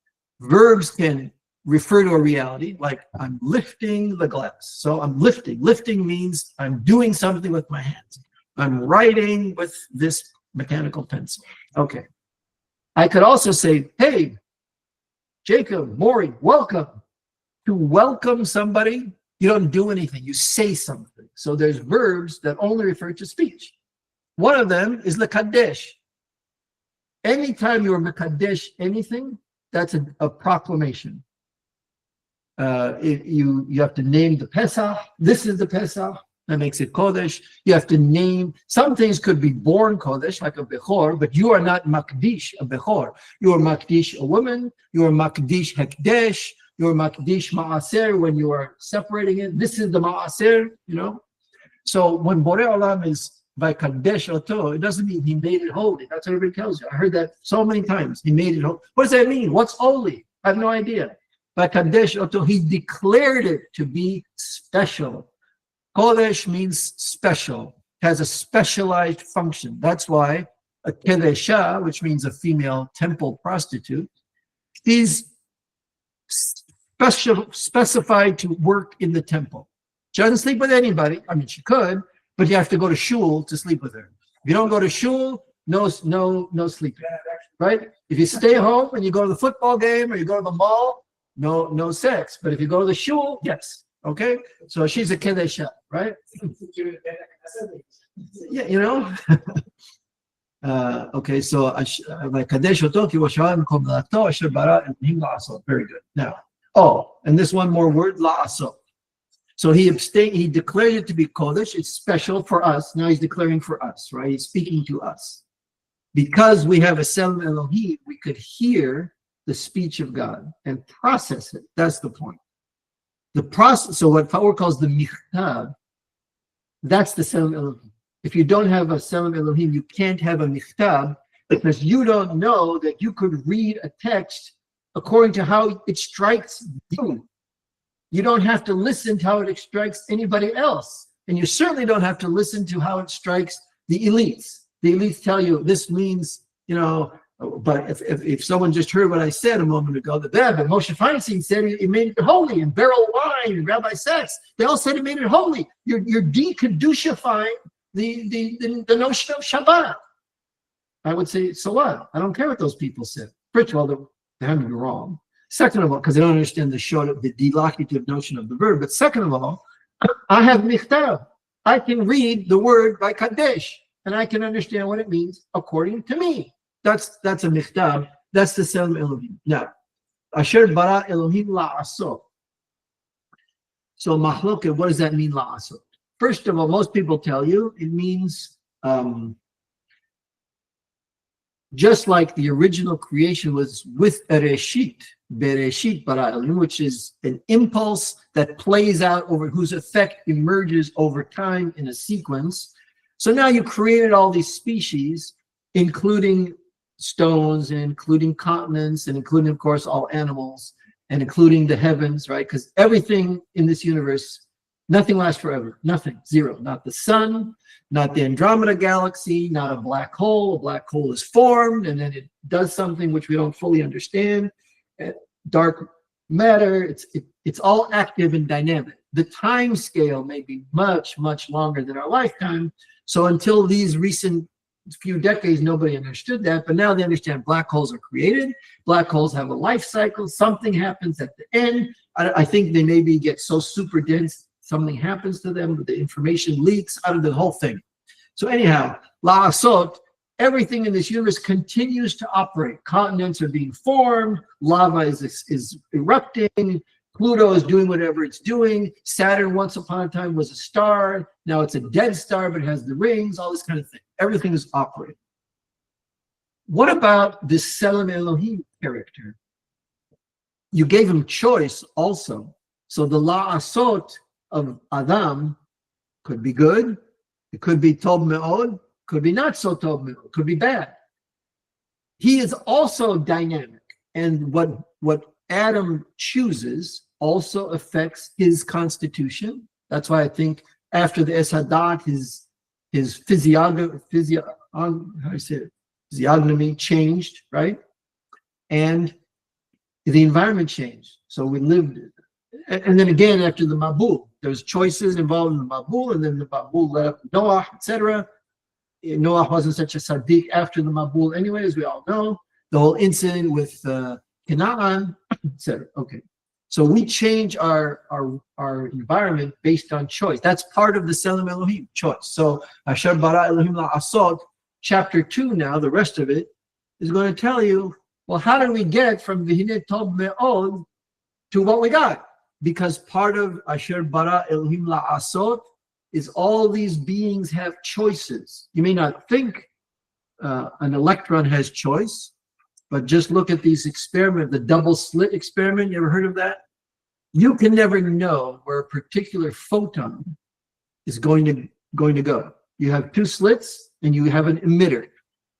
Verbs can refer to a reality, like I'm lifting the glass. So I'm lifting. Lifting means I'm doing something with my hands. I'm writing with this mechanical pencil. Okay. I could also say, hey, Jacob, Maury, welcome. To welcome somebody, you don't do anything, you say something. So there's verbs that only refer to speech. One of them is lekadesh. Anytime you're mekadesh anything, that's a proclamation. You have to name the Pesach. This is the Pesach. That makes it Kodesh. You have to name, some things could be born Kodesh, like a Bechor, but you are not Makdish, a Bechor. You are Makdish, a woman. You are Makdish Hekdesh. You are Makdish Ma'aser when you are separating it. This is the Ma'aser, you know. So when Borei Olam is by Kadesh Oto, it doesn't mean he made it holy. That's what everybody tells you. I heard that so many times. He made it holy. What does that mean? What's holy? I have no idea. By Kadesh Oto, he declared it to be special. Kodesh means special, has a specialized function. That's why a Kedesha, which means a female temple prostitute, is specified to work in the temple. She doesn't sleep with anybody. I mean, she could, but you have to go to shul to sleep with her. If you don't go to shul, no sleeping, right? If you stay home and you go to the football game or you go to the mall, no sex. But if you go to the shul, yes. Okay, so she's a kedesha, right? Yeah, you know. Okay, so like kadesh otoki washaim kom la'ato asher bara Elohim la'asot. Very good. Now, and this one more word, la'asot. So he declared it to be kodesh. It's special for us. Now he's declaring for us, right? He's speaking to us. Because we have a Selem Elohim, we could hear the speech of God and process it. That's the point. The process, so what Faur calls the michtav, that's the Selem Elohim. If you don't have a Selem Elohim, you can't have a michtav because you don't know that you could read a text according to how it strikes you. You don't have to listen to how it strikes anybody else. And you certainly don't have to listen to how it strikes the elites. The elites tell you this means, you know, but if someone just heard what I said a moment ago, but Moshe Feinstein said it made it holy, and Beryl Wine and Rabbi Sachs, they all said it made it holy. You're deconducifying the notion of Shabbat. I would say, so what? I don't care what those people said. First of all, they haven't been wrong. Second of all, because they don't understand the delocative notion of the verb. But second of all, I have michtav. I can read the word by Kadesh, and I can understand what it means according to me. That's a michtav. That's the Selem Elohim. Now, Asher bara Elohim la'asot. So mahloket, what does that mean la'asot? First of all, most people tell you it means just like the original creation was with Bereshith bara Elohim, which is an impulse that plays out over whose effect emerges over time in a sequence. So now you created all these species, including stones, and including continents, and including, of course, all animals, and including the heavens, right? Because everything in this universe, nothing lasts forever. Nothing. Zero. Not the sun, not the Andromeda galaxy, not a black hole. A black hole is formed, and then it does something which we don't fully understand. Dark matter, it's all active and dynamic. The time scale may be much, much longer than our lifetime. So until these recent few decades, nobody understood that, but now they understand black holes are created. Black holes have a life cycle. Something happens at the end. I think they maybe get so super dense, something happens to them, the information leaks out of the whole thing. So anyhow, la'asot, everything in this universe continues to operate. Continents are being formed. Lava is erupting. Pluto is doing whatever it's doing. Saturn, once upon a time, was a star. Now it's a dead star, but it has the rings, all this kind of thing. Everything is operating. What about this Selem Elohim character? You gave him choice also. So the la'asot of Adam could be good. It could be tov me'od. Could be not so tov me'od. Could be bad. He is also dynamic. And what Adam chooses also affects his constitution. That's why I think after the haDaath, his physiognomy changed, right? And the environment changed. So we lived, and then again after the Mabul, there's choices involved in the Mabul, and then the Mabul led up to Noah, etc. Noah wasn't such a tzaddik after the Mabul anyway, as we all know. The whole incident with Canaan, etc. Okay. So we change our environment based on choice. That's part of the Selem Elohim, choice. So Asher bara Elohim la'asot, chapter 2 now, the rest of it, is going to tell you, well, how did we get from V'hinei tov me'od to what we got? Because part of Asher bara Elohim la'asot is all these beings have choices. You may not think an electron has choice, but just look at these experiments, the double slit experiment. You ever heard of that? You can never know where a particular photon is going to go. You have two slits and you have an emitter.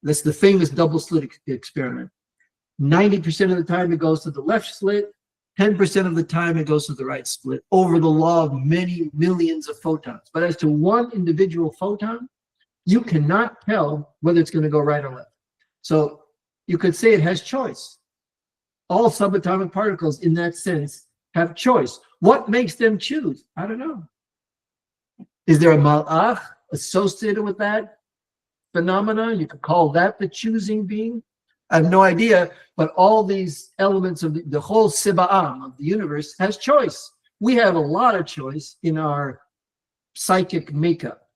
That's the famous double slit experiment. 90% of the time it goes to the left slit, 10% of the time it goes to the right split over the law of many millions of photons. But as to one individual photon, you cannot tell whether it's going to go right or left. So you could say it has choice. All subatomic particles in that sense have choice. What makes them choose? I don't know. Is there a malach associated with that phenomenon? You could call that the choosing being. I have no idea, but all these elements of the whole siba'am of the universe has choice. We have a lot of choice in our psychic makeup,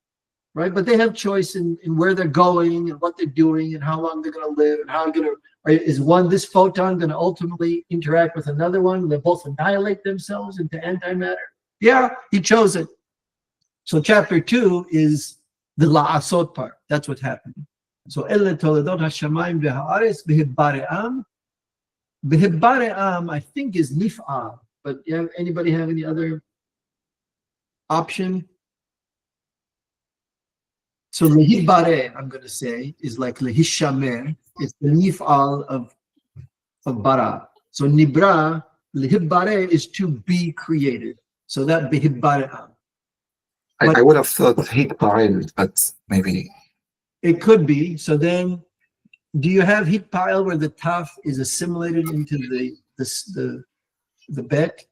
right? But they have choice in where they're going and what they're doing and how long they're going to live and how they're going to, is this photon going to ultimately interact with another one? They both annihilate themselves into antimatter? Yeah, he chose it. So chapter 2 is the la'asot part. That's what's happening. So Elle toledot hashamayim v'ha'aretz b'hibbare'am. B'hibbare'am, I think, is nif'al. But anybody have any other option? So lehibbare, I'm going to say, is like lehishamer. It's the nif'al of bara. So nibra, lehibbare is to be created. So that b'hibbare'am. I would have thought hitba'el, but maybe It could be. So then, do you have hitba'el where the taf is assimilated into the bet?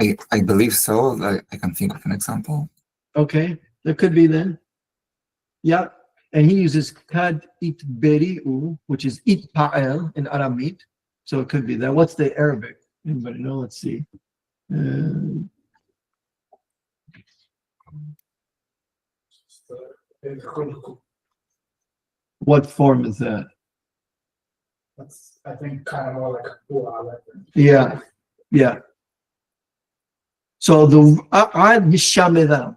I believe so. I can think of an example. Okay, that could be then. Yeah, and he uses kad it beri'u, which is itpa'el in Aramit. So it could be that. What's the Arabic? Anybody know? Let's see. What form is that? That's, I think, kind of more like a pua. Yeah, yeah. So the Ad Hishamedam,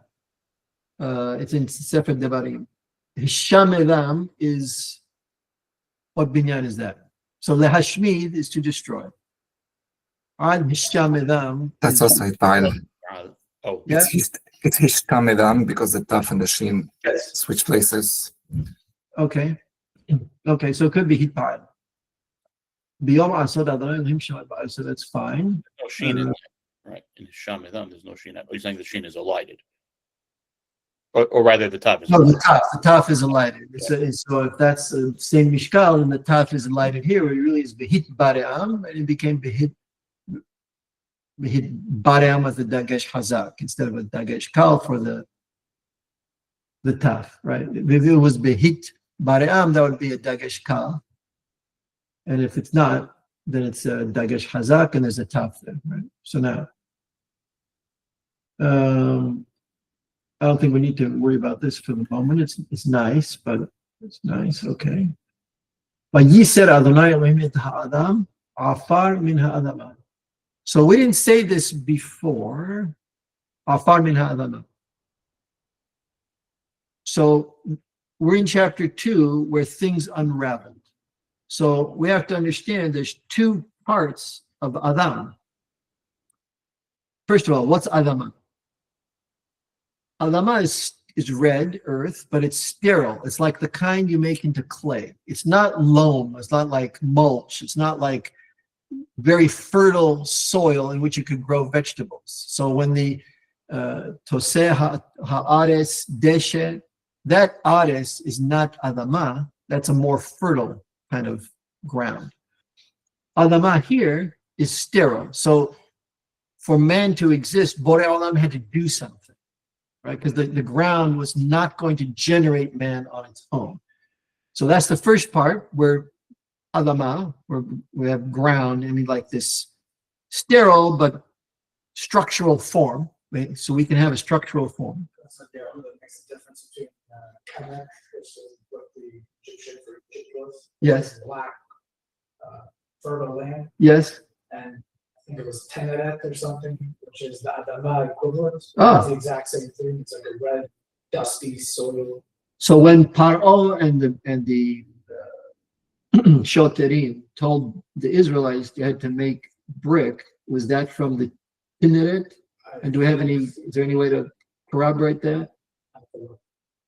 it's in Sefer Devarim. Hishamedam is, what binyan is that? So lehashmid is to destroy. Ad Hishamedam. That's also hitba'el. Oh, Yeah. It's hishtamedam because the taf and the shin Yes. switch places. Okay. Okay, so it could be hitba'el. Biyom asod Adonai Elohim Shabbat ba'al, so that's fine. no sheen in it, right? In Shamidam, there's no sheen. You're saying the sheen is alighted, or rather, the top is. No, the taf is enlightened. So if that's the same mishkal and the taf is enlightened here, it really is behit bare'am, and it became behit bare'am with the dagesh hazak instead of a dagesh kal for the taf, right? If it was behit bare'am, that would be a dagesh kal, and if it's not, then it's a dagesh hazak and there's a taf there, right? So now, I don't think we need to worry about this for the moment. It's nice, but it's nice. Okay. Vayiser Adonai Elohim et ha'adam afar min ha'adamah. So we didn't say this before. Afar min ha'adamah. So we're in chapter 2 where things unraveled. So we have to understand there's two parts of Adam. First of all, what's Adamah? Adamah is red earth, but it's sterile. It's like the kind you make into clay. It's not loam. It's not like mulch. It's not like very fertile soil in which you could grow vegetables. So when the toseh ha'ares deshe, that ares is not Adamah. That's a more fertile kind of ground. Adamah here is sterile. So for man to exist, Borei Olam had to do something, right? Because the ground was not going to generate man on its own. So that's the first part where Adama, where we have ground, I mean like this sterile but structural form, right? So we can have a structural form. That's what that makes the difference between Kemet, which is what the Egyptian for Egypt was. Yes, Black, fertile land, yes. and I think it was Teneret or something, which is the Adama equivalent. Ah. It's the exact same thing. It's like a red, dusty soil. So when Paro and the Shoterim told the Israelites they had to make brick, was that from the Kinneret? And do we have any? Is there any way to corroborate that?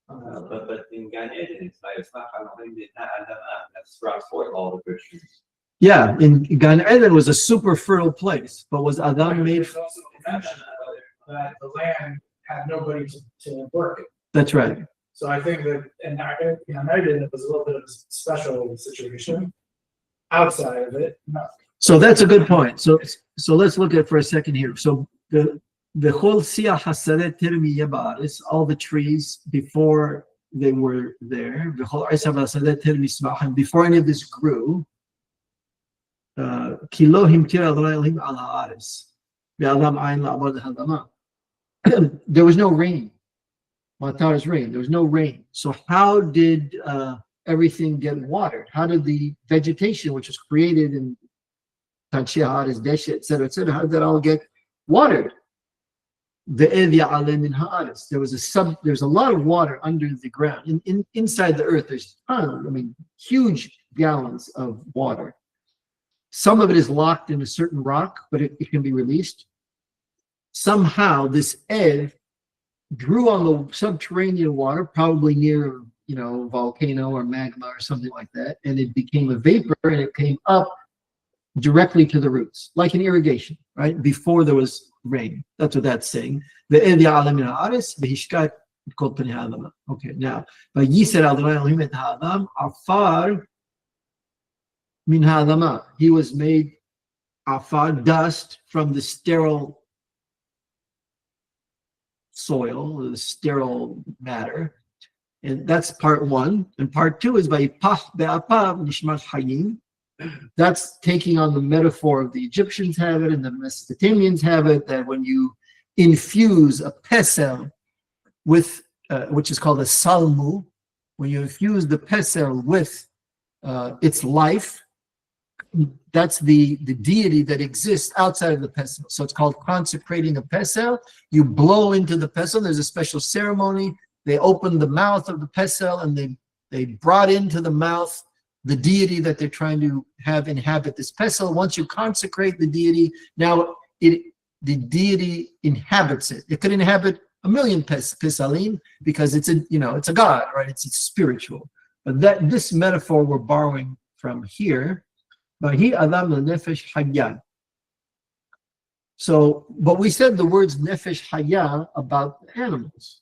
But in Gan Eden, it's by Elohim did not Adama. That's brought forth all the good trees. Yeah, in Gan Eden was a super fertile place, but was Adam made? There's also mention that the land had nobody to work it. That's right. So I think that in Eden, it was a little bit of a special situation. Outside of it, no. So that's a good point. So let's look at it for a second here. So the whole Siyah Hasadet Tirmiya Ba'aris, all the trees before they were there, the whole Isav Hasadet Tirmiya before any of this grew, Kilohim Tira Elohim ala Aris. There was no rain. Matar's rain. There was no rain. So how did everything get watered? How did the vegetation, which was created in Tanshihar, Desha, etc., how did that all get watered? There's a lot of water under the ground. Inside the earth, there's huge gallons of water. Some of it is locked in a certain rock, but it can be released. Somehow this Ev drew on the subterranean water, probably near a volcano or magma or something like that, and it became a vapor and it came up directly to the roots, like an irrigation, right? Before there was rain. That's what that's saying. Okay, now, he was made afar, dust from the sterile soil, the sterile matter. And that's part one. And part two is by pah be'apav nishmat hayim. That's taking on the metaphor of the Egyptians have it and the Mesopotamians have it, that when you infuse a pesel with, which is called a salmu, when you infuse the pesel with its life, that's the deity that exists outside of the pesel. So it's called consecrating a pesel. You blow into the pesel. There's a special ceremony. They opened the mouth of the pesel and they brought into the mouth the deity that they're trying to have inhabit this pesel. Once you consecrate the deity, now the deity inhabits it. It could inhabit a million pesalim because it's a god, right? It's spiritual. But this metaphor we're borrowing from here. So, but we said the words nefesh haya about the animals.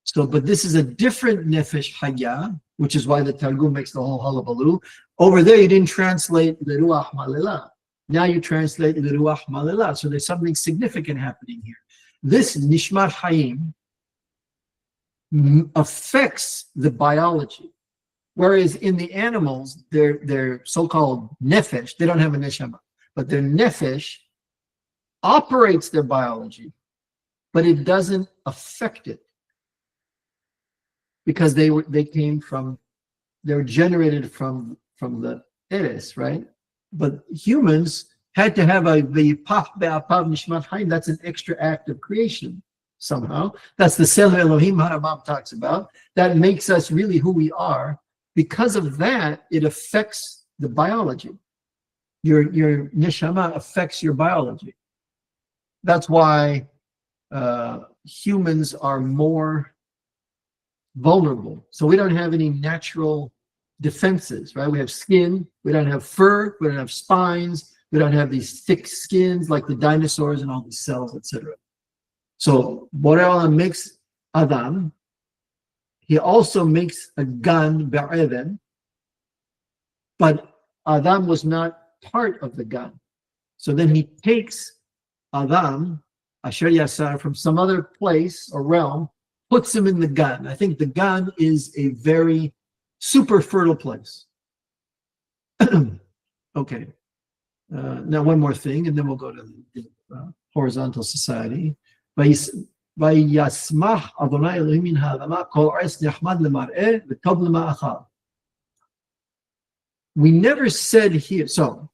So, but this is a different nefesh haya, which is why the Targum makes the whole hullabaloo. Over there, you didn't translate l'ruach malila. Now you translate l'ruach malila. So there's something significant happening here. This nishmat hayim affects the biology. Whereas in the animals, their so-called nefesh, they don't have a neshama, but their nefesh operates their biology, but it doesn't affect it. Because they were generated from the Eres, right? But humans had to have that's an extra act of creation somehow. That's the Selem Elohim haDaath talks about. That makes us really who we are. Because of that, it affects the biology. Your neshama affects your biology. That's why humans are more vulnerable. So we don't have any natural defenses, right? We have skin, we don't have fur, we don't have spines, we don't have these thick skins like the dinosaurs and all these cells, etc. So Borei Olam makes Adam. He also makes a gan be'eden, but Adam was not part of the gan. So then he takes Adam, Asher Yasar, from some other place or realm, puts him in the gan. I think the gan is a very super fertile place. Okay. Now one more thing, and then we'll go to the horizontal society. וישמח אדוני אלוהים מן האדמה כל עץ נחמד למראה וטוב למאכל. We never said here, so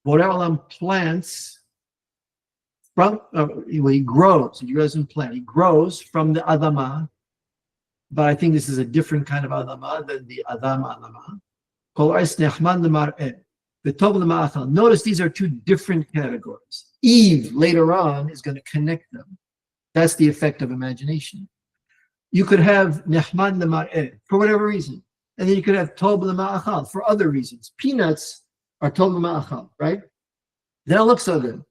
Borei Olam plants from, he grows in plant, he grows from the Adama, but I think this is a different kind of Adama than the Adam Adama. Kol Ais Nechman Lemar'eh, V'tov L'ma'achal. Notice these are two different categories. Eve, later on, is going to connect them. That's the effect of imagination. You could have Nechman Lemar'eh for whatever reason, and then you could have Tov L'ma'achal for other reasons. Peanuts are Tov L'ma'achal, right? They don't look so good.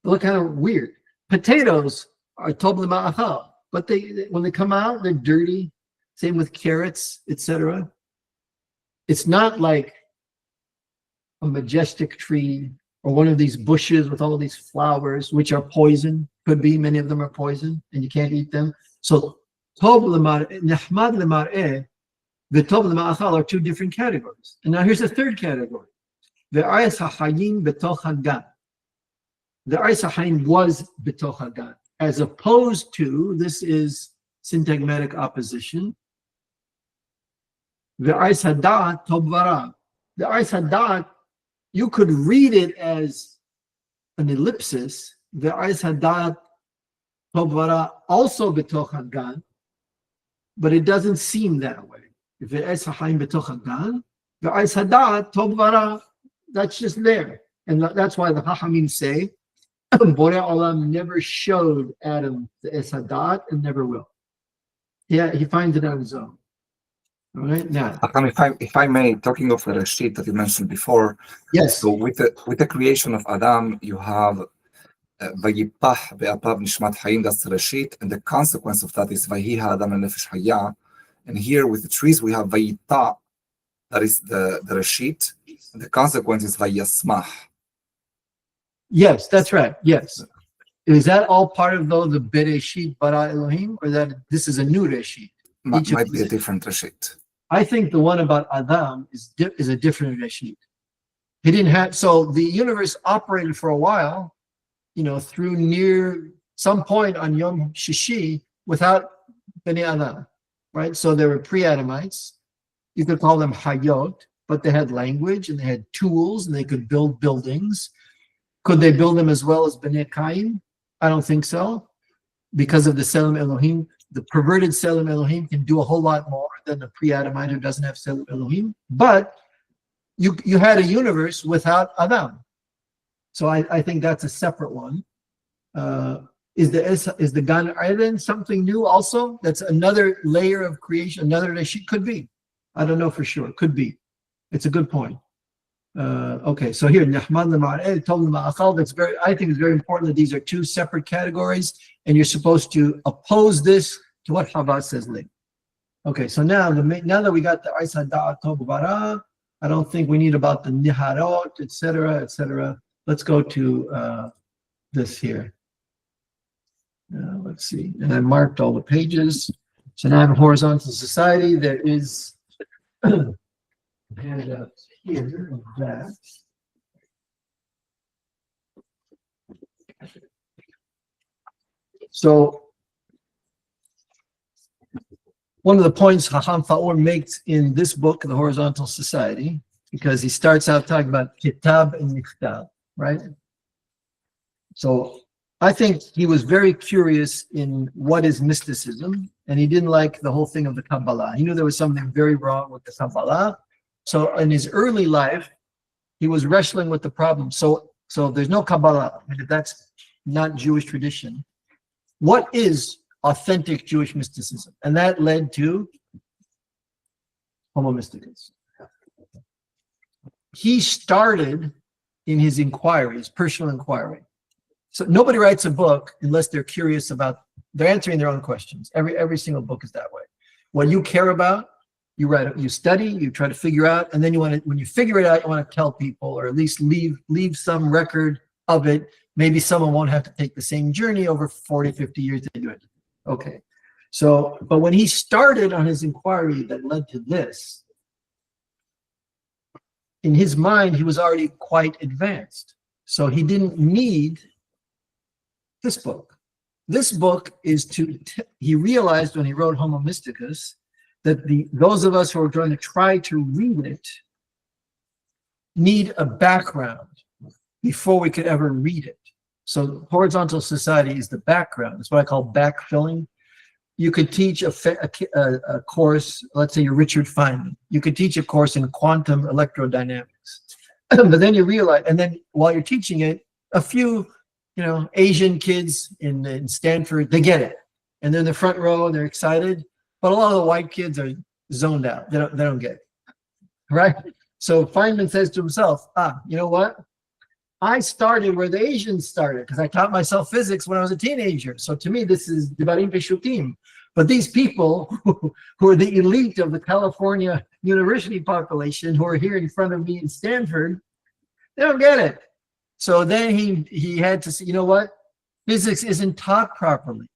They look kind of weird. Potatoes are Tov L'ma'achal, but when they come out, they're dirty. Same with carrots, etc. It's not like a majestic tree or one of these bushes with all these flowers, which are poison. Could be, many of them are poison, and you can't eat them. So, Tov L'mar'eh, Nechmad L'mar'eh, the Tov L'ma'achal are two different categories. And now here's a third category. Ve'ayis ha'chayim b'toch hagan. The Ayis ha'chayim was b'toch hagan, as opposed to, this is syntagmatic opposition, the Ayis haDaath tov v'ra. The Ayis haDaath, you could read it as an ellipsis, the Ayis haDaath tov v'ra, also b'toch hagan, but it doesn't seem that way. If the Ayis ha'chayim b'toch hagan, the Ayis haDaath tov v'ra, that's just there. And that's why the Chachamim say, Borei Olam never showed Adam the Ayis haDaath and never will. Yeah, he finds it on his own. All right, now. If I may, talking of the Bereshith that you mentioned before. Yes. So with the creation of Adam, you have Vayipach be'apav nishmat hayim, that's the Bereshith, and the consequence of that is Vayi ha'adam le'nefesh haya. And here with the trees we have Vayita, that is the Bereshith, and the consequence is Vayasmach. Yes, that's right. Yes. Is that all part of the Bereshith bara Elohim, or that this is a new Bereshith? Might be a different Bereshith. I think the one about Adam is a different Bereshith. He didn't have, so the universe operated for a while, through near some point on Yom Shishi without Bnei Adam, right? So there were Pre-Adamites. You could call them Hayot, but they had language and they had tools and they could build buildings. Could they build them as well as Bnei Cain? I don't think so, because of the Selem Elohim. The perverted Selem Elohim can do a whole lot more than the Pre-Adamite who doesn't have Selem Elohim. But you had a universe without Adam. So I think that's a separate one. Is the Gan Eden something new also? That's another layer of creation, another Reshit? Could be. I don't know for sure. Could be. It's a good point. Okay, so here, Nechman L'mar'eh, Tov L'ma'achal, I think it's very important that these are two separate categories, and you're supposed to oppose this to what Chava says later. Okay, so now that we got the Ayis haDaath tov v'ra, I don't think we need about the Niharot, etc., etc. Let's go to this here. Let's see, and I marked all the pages. So now I have horizontal society. There is handout here of that. So one of the points Chacham Faor makes in this book, The Horizontal Society, because he starts out talking about Kitab and Nichtab, right? So I think he was very curious in what is mysticism, and he didn't like the whole thing of the Kabbalah. He knew there was something very wrong with the Kabbalah. So in his early life, he was wrestling with the problem. So there's no Kabbalah. I mean, that's not Jewish tradition. What is authentic Jewish mysticism? And that led to Homo Mysticus. He started in his inquiry, his personal inquiry. So nobody writes a book unless they're curious about, they're answering their own questions. Every single book is that way. What you care about, you write it, you study, you try to figure out, and then when you figure it out, you want to tell people, or at least leave some record of it. Maybe someone won't have to take the same journey over 40, 50 years to do it. Okay. So, but when he started on his inquiry that led to this, in his mind, he was already quite advanced. So he didn't need this book. This book is he realized when he wrote Homo Mysticus that those of us who are going to try to read it need a background before we could ever read it. So horizontal society is the background. It's what I call backfilling. You could teach a course, let's say you're Richard Feynman. You could teach a course in quantum electrodynamics. But then you realize, and then while you're teaching it, a few, Asian kids in Stanford, they get it. And they're in the front row and they're excited. But a lot of the white kids are zoned out. They don't get it. Right? So Feynman says to himself, you know what? I started where the Asians started because I taught myself physics when I was a teenager. So to me, this is Divarim Peshutim. But these people who are the elite of the California university population who are here in front of me in Stanford, they don't get it. So then he had to say, you know what? Physics isn't taught properly.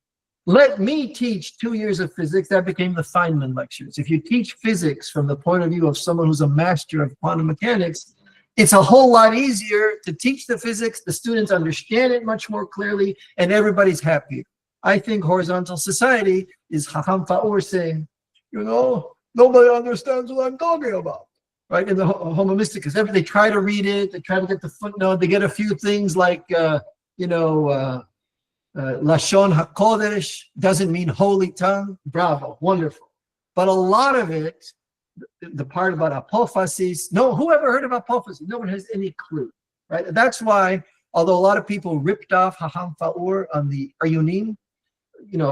Let me teach 2 years of physics. That became the Feynman lectures. If you teach physics from the point of view of someone who's a master of quantum mechanics, it's a whole lot easier to teach the physics. The students understand it much more clearly, and everybody's happier. I think horizontal society is Chacham Fa'ur saying, nobody understands what I'm talking about. Right? In the Homo Mysticus, they try to read it, they try to get the footnote, they get a few things like, Lashon HaKodesh doesn't mean holy tongue. Bravo, wonderful. But a lot of it, the part about apophasis, who ever heard of apophasis? No one has any clue, right? That's why, although a lot of people ripped off Chacham Fa'ur on the Ayunim,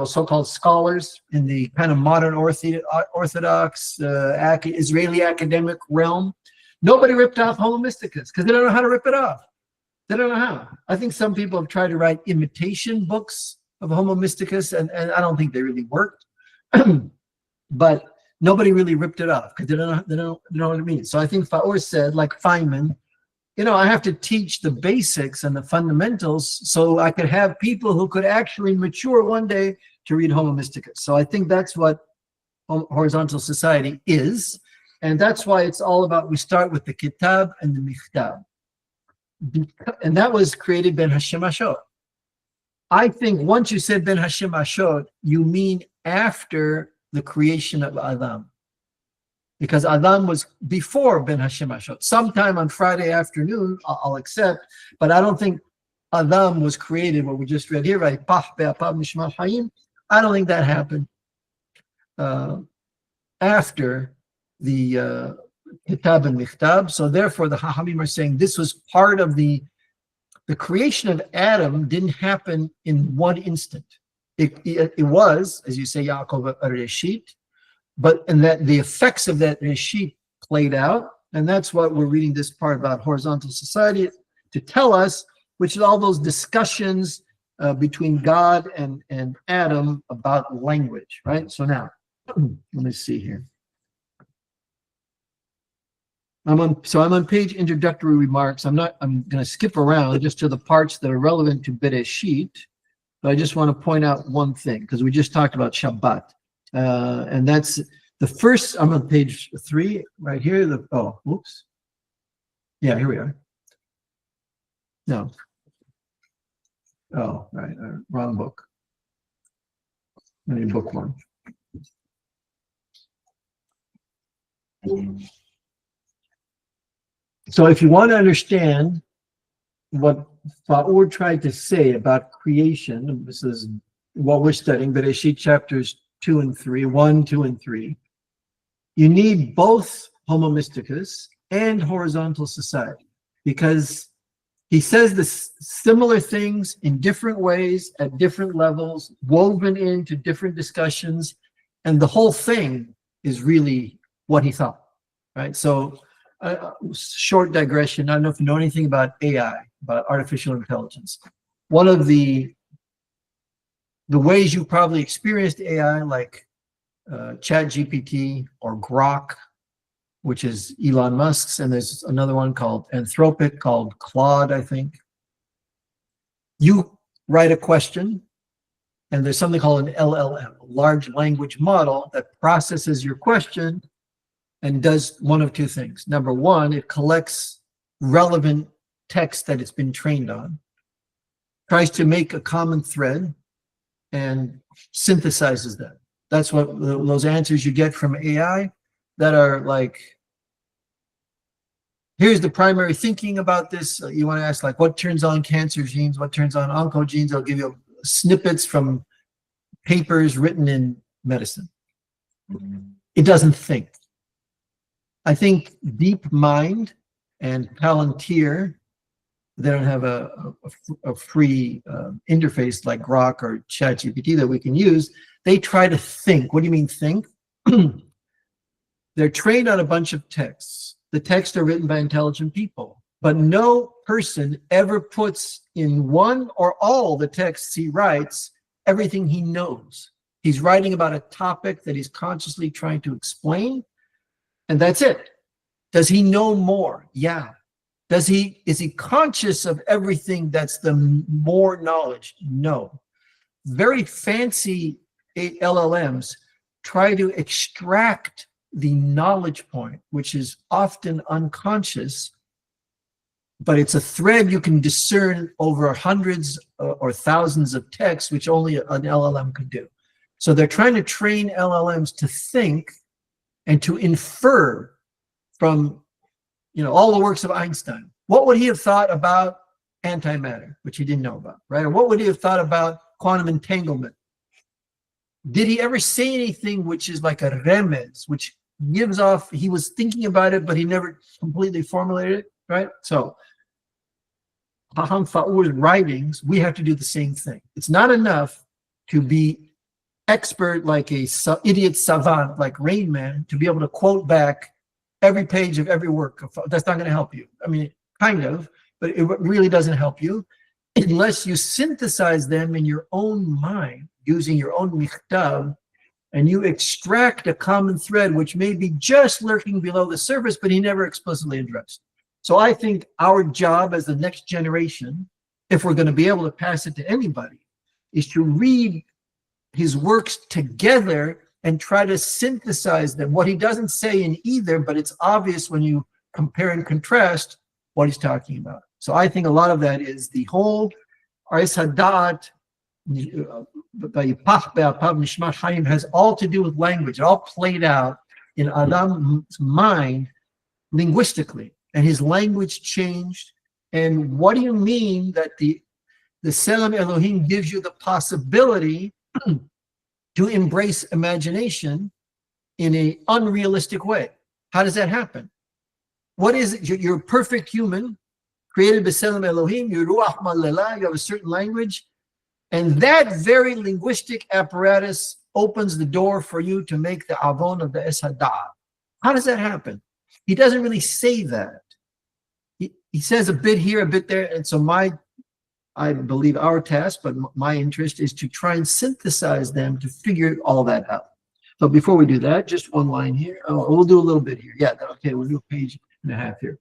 so-called scholars in the kind of modern Orthodox Israeli academic realm, nobody ripped off Homo Mysticus because they don't know how to rip it off. They don't know how. I think some people have tried to write imitation books of Homo Mysticus, and I don't think they really worked. But nobody really ripped it off because they don't know what it means. So I think Fa'ur said, like Feynman, I have to teach the basics and the fundamentals so I could have people who could actually mature one day to read Homo Mysticus. So I think that's what horizontal society is. And that's why it's all about, we start with the Kitab and the Michtab. And that was created Ben Hashem Ashot. I think once you said Ben Hashem Ashot, you mean after the creation of Adam. Because Adam was before Ben Hashem Ashot. Sometime on Friday afternoon, I'll accept, but I don't think Adam was created, what we just read here, right? I don't think that happened after the Kitab and Michtab. So therefore, the Chachamim are saying this was part of the creation of Adam didn't happen in one instant. It was, as you say, Yaakov Bereshith, and that the effects of that Reshit played out, and that's what we're reading this part about horizontal society to tell us, which is all those discussions between God and Adam about language, right? So now, let me see here. I'm on page introductory remarks. I'm going to skip around just to the parts that are relevant to Bereshit, but I just want to point out one thing because we just talked about Shabbat. And that's the first, I'm on page 3 right here. Whoops. Yeah, here we are. No. Oh, right, wrong book. I need book 1. So if you want to understand what Fa'ur tried to say about creation, this is what we're studying, Bereshit chapters 2 and 3, 1, 2, and 3. You need both Homo Mysticus and horizontal society because he says the similar things in different ways at different levels, woven into different discussions, and the whole thing is really what he thought, right? So, short digression. I don't know if you know anything about AI, about artificial intelligence. One of the ways you probably experienced AI, like ChatGPT or Grok, which is Elon Musk's, and there's another one called Anthropic, called Claude, I think. You write a question, and there's something called an LLM, a large language model, that processes your question and does one of two things. Number one, it collects relevant text that it's been trained on, tries to make a common thread, and synthesizes that. That's what those answers you get from AI that are like, here's the primary thinking about this. You want to ask like, what turns on cancer genes? What turns on oncogenes? I'll give you snippets from papers written in medicine. It doesn't think. I think DeepMind and Palantir, they don't have a free interface like Grok or ChatGPT that we can use. They try to think. What do you mean think? They're trained on a bunch of texts. The texts are written by intelligent people, but no person ever puts in one or all the texts he writes everything he knows. He's writing about a topic that he's consciously trying to explain, and that's it. Does he know more? Yeah. Is he conscious of everything that's the more knowledge? No. Very fancy LLMs try to extract the knowledge point, which is often unconscious, but it's a thread you can discern over hundreds or thousands of texts, which only an LLM could do. So they're trying to train LLMs to think and to infer from, all the works of Einstein. What would he have thought about antimatter, which he didn't know about, right? Or what would he have thought about quantum entanglement? Did he ever say anything which is like a remez, which gives off, he was thinking about it, but he never completely formulated it, right? So, Hacham Fa'ur's writings, we have to do the same thing. It's not enough to be expert like a idiot savant like Rain Man to be able to quote back every page of every work. That's not going to help you. I mean, kind of, but it really doesn't help you unless you synthesize them in your own mind using your own michtav, and you extract a common thread which may be just lurking below the surface, but he never explicitly addressed. So I think our job as the next generation, if we're going to be able to pass it to anybody, is to read his works together and try to synthesize them. What he doesn't say in either, but it's obvious when you compare and contrast what he's talking about. So I think a lot of that is the whole haDaath has all to do with language. It all played out in Adam's mind linguistically, and his language changed. And what do you mean that the Selem Elohim gives you the possibility to embrace imagination in an unrealistic way? How does that happen? What is it? You're a perfect human, created by Selem Elohim, you're Ruach Malela, you have a certain language, and that very linguistic apparatus opens the door for you to make the avon of the haDaath. How does that happen? He doesn't really say that. He says a bit here, a bit there, and so I believe our task, but my interest is to try and synthesize them to figure all that out. But before we do that, just one line here. Oh, we'll do a little bit here. Yeah, okay, we'll do a page and a half here.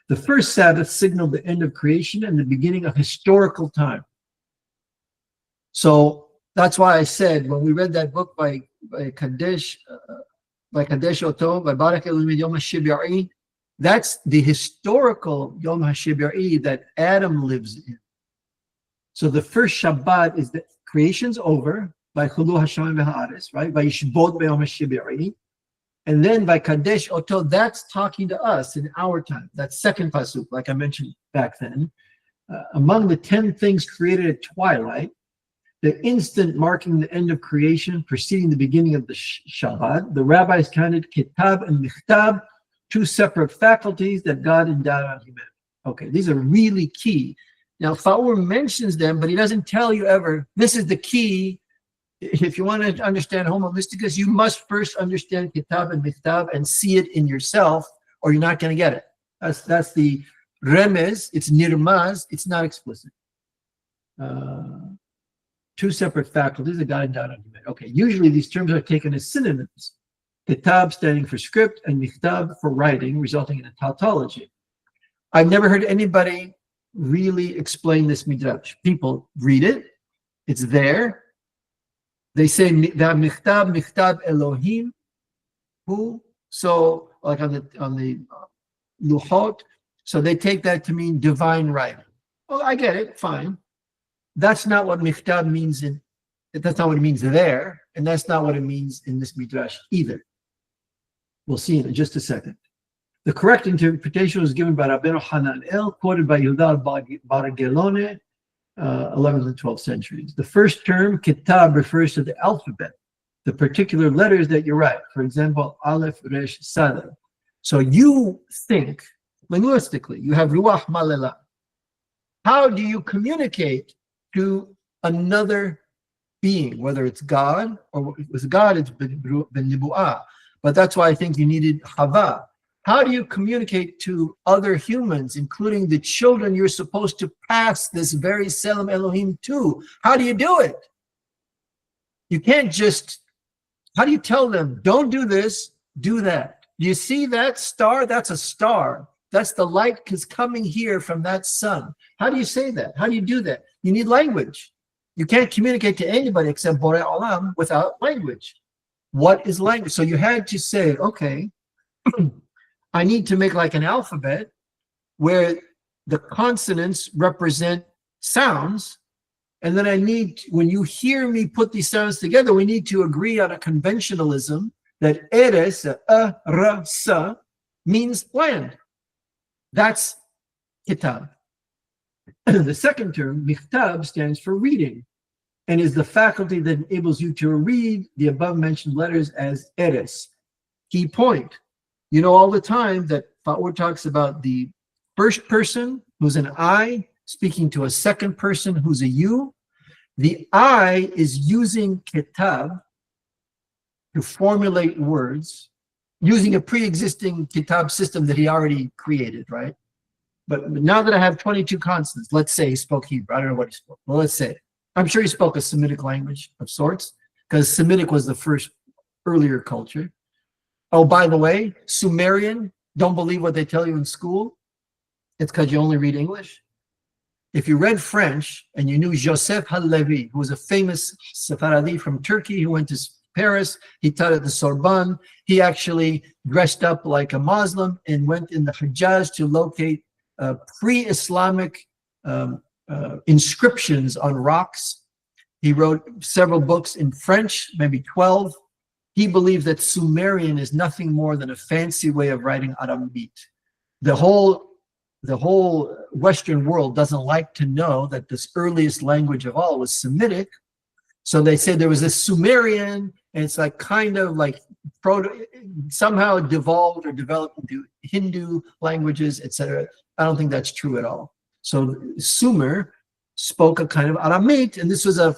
The first Sabbath signaled the end of creation and the beginning of historical time. So that's why I said when we read that book by Kadesh Oto, by Barak Elohim Yom HaShib'Yari, that's the historical Yom HaShib'Yari that Adam lives in. So the first Shabbat is that creation's over by Chulu Hashem v'Haaretz, right? By Yishbot B'Yom HaShib'Yari. And then by Kadesh Oto, that's talking to us in our time. That second pasuk, like I mentioned back then. Among the 10 things created at twilight, the instant marking the end of creation, preceding the beginning of the Shabbat, the rabbis counted Kitab and Michtab, two separate faculties that God endowed on humanity. Okay, these are really key. Now, Fa'ur mentions them, but he doesn't tell you ever, this is the key. If you want to understand Homo Mysticus, you must first understand Kitab and Michtab and see it in yourself, or you're not going to get it. That's the remez, it's nirmaz, it's not explicit. Two separate faculties that God endowed on humanity. Okay, usually these terms are taken as synonyms. Kitab standing for script and Michtab for writing, resulting in a tautology. I've never heard anybody really explain this Midrash. People read it, it's there. They say, Michtab Elohim, who? So like on the luchot. So they take that to mean divine writing. Well, I get it, fine. That's not what michtab means that's not what it means there, and that's not what it means in this midrash either. We'll see in just a second. The correct interpretation was given by Rabbeinu Hananel, quoted by Yehuda Bar Gelone, 11th and 12th centuries. The first term, kitab, refers to the alphabet, the particular letters that you write. For example, Aleph, Resh, Sada. So you think, linguistically, you have Ruach Malela. How do you communicate to another being, whether it's God, or if it was God, it's ben Nibu'ah. But that's why I think you needed Hava. How do you communicate to other humans, including the children you're supposed to pass this very Selem Elohim to? How do you do it? You can't just, how do you tell them, don't do this, do that? Do you see that star? That's a star. That's the light that's coming here from that sun. How do you say that? How do you do that? You need language. You can't communicate to anybody except Borei Olam without language. What is language? So you had to say, okay, I need to make like an alphabet where the consonants represent sounds. And then I need, when you hear me put these sounds together, we need to agree on a conventionalism that eres, ra, sa, means land. That's kitab. The second term, michtab, stands for reading and is the faculty that enables you to read the above mentioned letters as eres. Key point. You know all the time that Fa'or talks about the first person who's an I speaking to a second person who's a you. The I is using kitab to formulate words using a pre-existing kitab system that he already created, right? But now that I have 22 consonants, let's say he spoke Hebrew. I don't know what he spoke. Well, let's say. I'm sure he spoke a Semitic language of sorts, because Semitic was the first earlier culture. Oh, by the way, Sumerian, don't believe what they tell you in school. It's because you only read English. If you read French and you knew Joseph Halevi, who was a famous Sephardi from Turkey who went to Paris, he taught at the Sorbonne. He actually dressed up like a Muslim and went in the Hijaz to locate pre-Islamic inscriptions on rocks. He wrote several books in French, maybe 12. He believed that Sumerian is nothing more than a fancy way of writing Aramite. The whole Western world doesn't like to know that this earliest language of all was Semitic. So they said there was this Sumerian, and it's like kind of like somehow devolved or developed into Hindu languages, etc. I don't think that's true at all. So Sumer spoke a kind of Aramite, and this was a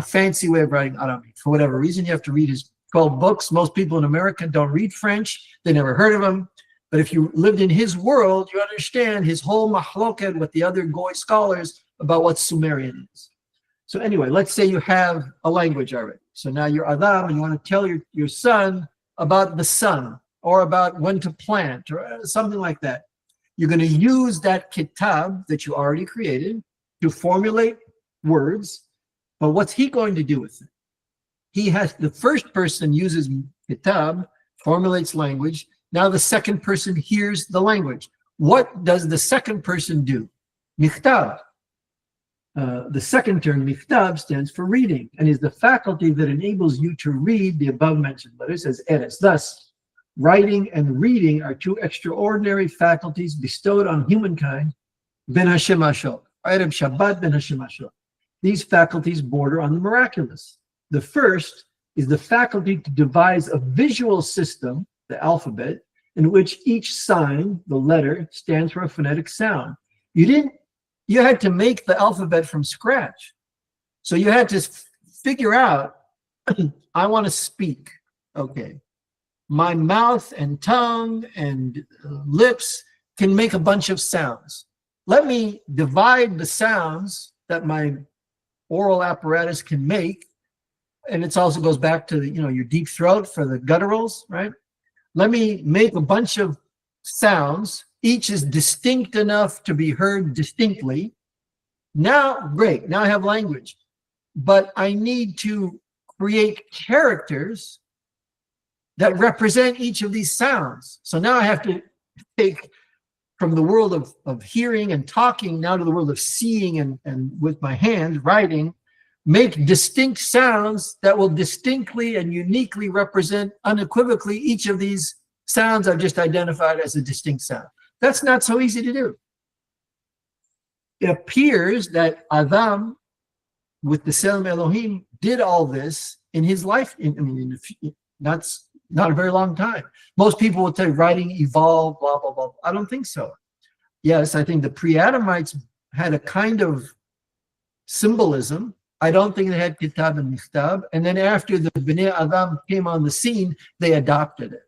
fancy way of writing Aramite. For whatever reason, you have to read his 12 books. Most people in America don't read French. They never heard of him. But if you lived in his world, you understand his whole mahloket with the other Goy scholars about what Sumerian is. So anyway, let's say you have a language already. So now you're Adam and you want to tell your son about the sun or about when to plant or something like that. You're going to use that kitab that you already created to formulate words. But what's he going to do with it? The first person uses kitab, formulates language. Now the second person hears the language. What does the second person do? Michtab. The second term, michtab, stands for reading and is the faculty that enables you to read the above mentioned letters as eres. Thus, writing and reading are two extraordinary faculties bestowed on humankind, ben Hashem Ashok, Erev Shabbat ben Hashem Ashok. These faculties border on the miraculous. The first is the faculty to devise a visual system, the alphabet, in which each sign, the letter, stands for a phonetic sound. You had to make the alphabet from scratch. So you had to figure out, I want to speak. Okay. My mouth and tongue and lips can make a bunch of sounds. Let me divide the sounds that my oral apparatus can make. And it also goes back to your deep throat for the gutturals, right? Let me make a bunch of sounds. Each is distinct enough to be heard distinctly. Now, great, now I have language. But I need to create characters that represent each of these sounds. So now I have to take from the world of hearing and talking now to the world of seeing and with my hands, writing, make distinct sounds that will distinctly and uniquely represent unequivocally each of these sounds I've just identified as a distinct sound. That's not so easy to do. It appears that Adam, with the Selem Elohim, did all this in his life. That's not a very long time. Most people would say writing evolved, blah, blah, blah. I don't think so. Yes, I think the Pre-Adamites had a kind of symbolism. I don't think they had Kitab and Michtab. And then after the Bnei Adam came on the scene, they adopted it.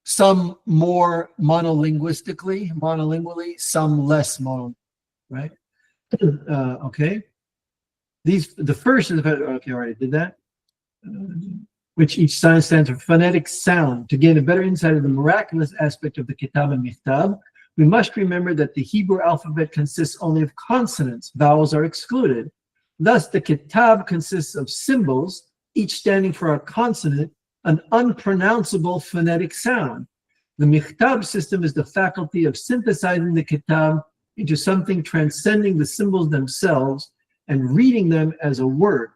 Some more monolingually, some less mono, right? Okay. The first is, okay, all right, did that? Which each sign stands for phonetic sound. To gain a better insight of the miraculous aspect of the Kitab and Michtab, we must remember that the Hebrew alphabet consists only of consonants. Vowels are excluded. Thus, the Kitab consists of symbols, each standing for a consonant, an unpronounceable phonetic sound. The Michtab system is the faculty of synthesizing the Kitab into something transcending the symbols themselves and reading them as a word.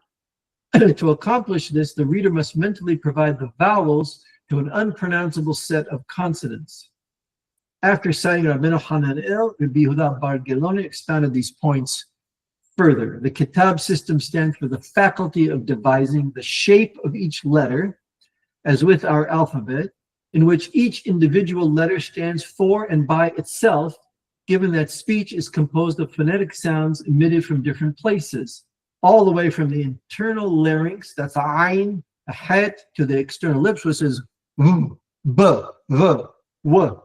To accomplish this, the reader must mentally provide the vowels to an unpronounceable set of consonants. After citing Rabbeinu Hananel, Rabbi Yehuda Bar Geloni expounded these points further. The Kitab system stands for the faculty of devising the shape of each letter, as with our alphabet, in which each individual letter stands for and by itself, given that speech is composed of phonetic sounds emitted from different places, all the way from the internal larynx, that's a ayin, a het, to the external lips, which is b, v, w.